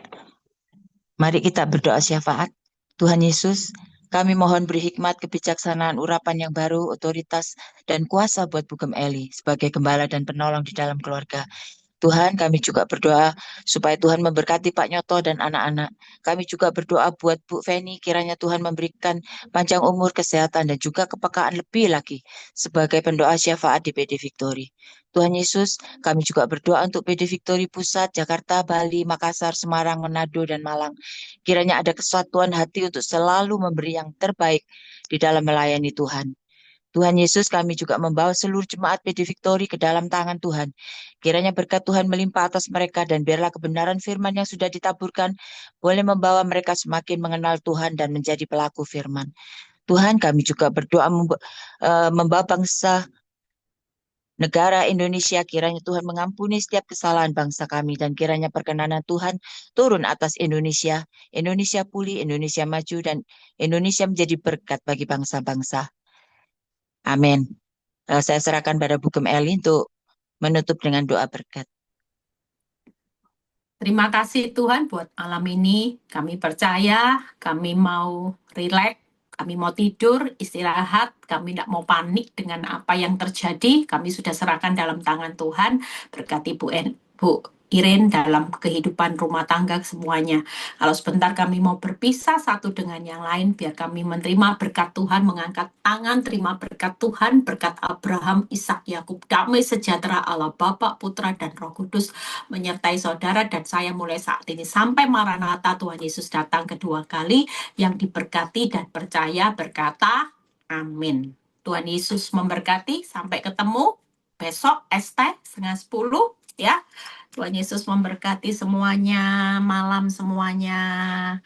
mari kita berdoa syafaat. Tuhan Yesus, kami mohon beri hikmat, kebijaksanaan, urapan yang baru, otoritas, dan kuasa buat Bugem Eli sebagai gembala dan penolong di dalam keluarga. Tuhan, kami juga berdoa supaya Tuhan memberkati Pak Nyoto dan anak-anak. Kami juga berdoa buat Bu Feni, kiranya Tuhan memberikan panjang umur, kesehatan, dan juga kepekaan lebih lagi sebagai pendoa syafaat di PD Victory. Tuhan Yesus, kami juga berdoa untuk PD Victory Pusat, Jakarta, Bali, Makassar, Semarang, Manado, dan Malang. Kiranya ada kesatuan hati untuk selalu memberi yang terbaik di dalam melayani Tuhan. Tuhan Yesus, kami juga membawa seluruh jemaat PD Victory ke dalam tangan Tuhan. Kiranya berkat Tuhan melimpah atas mereka dan biarlah kebenaran firman yang sudah ditaburkan boleh membawa mereka semakin mengenal Tuhan dan menjadi pelaku firman. Tuhan, kami juga berdoa membawa bangsa negara Indonesia, kiranya Tuhan mengampuni setiap kesalahan bangsa kami dan kiranya perkenanan Tuhan turun atas Indonesia. Indonesia pulih, Indonesia maju, dan Indonesia menjadi berkat bagi bangsa-bangsa. Amin. Saya serahkan pada Bugem Eli untuk menutup dengan doa berkat. Terima kasih Tuhan buat malam ini. Kami percaya, kami mau rileks, kami mau tidur, istirahat, kami tidak mau panik dengan apa yang terjadi. Kami sudah serahkan dalam tangan Tuhan. Berkati Bu Iren dalam kehidupan rumah tangga semuanya. Kalau sebentar kami mau berpisah satu dengan yang lain, biar kami menerima berkat Tuhan, mengangkat tangan, terima berkat Tuhan, berkat Abraham, Ishak, Yakub, damai sejahtera Allah Bapa, Putra, dan Roh Kudus menyertai saudara dan saya mulai saat ini sampai Maranatha Tuhan Yesus datang kedua kali, yang diberkati dan percaya berkata, amin. Tuhan Yesus memberkati, sampai ketemu besok ST 9:30 ya. Tuhan Yesus memberkati semuanya, malam semuanya.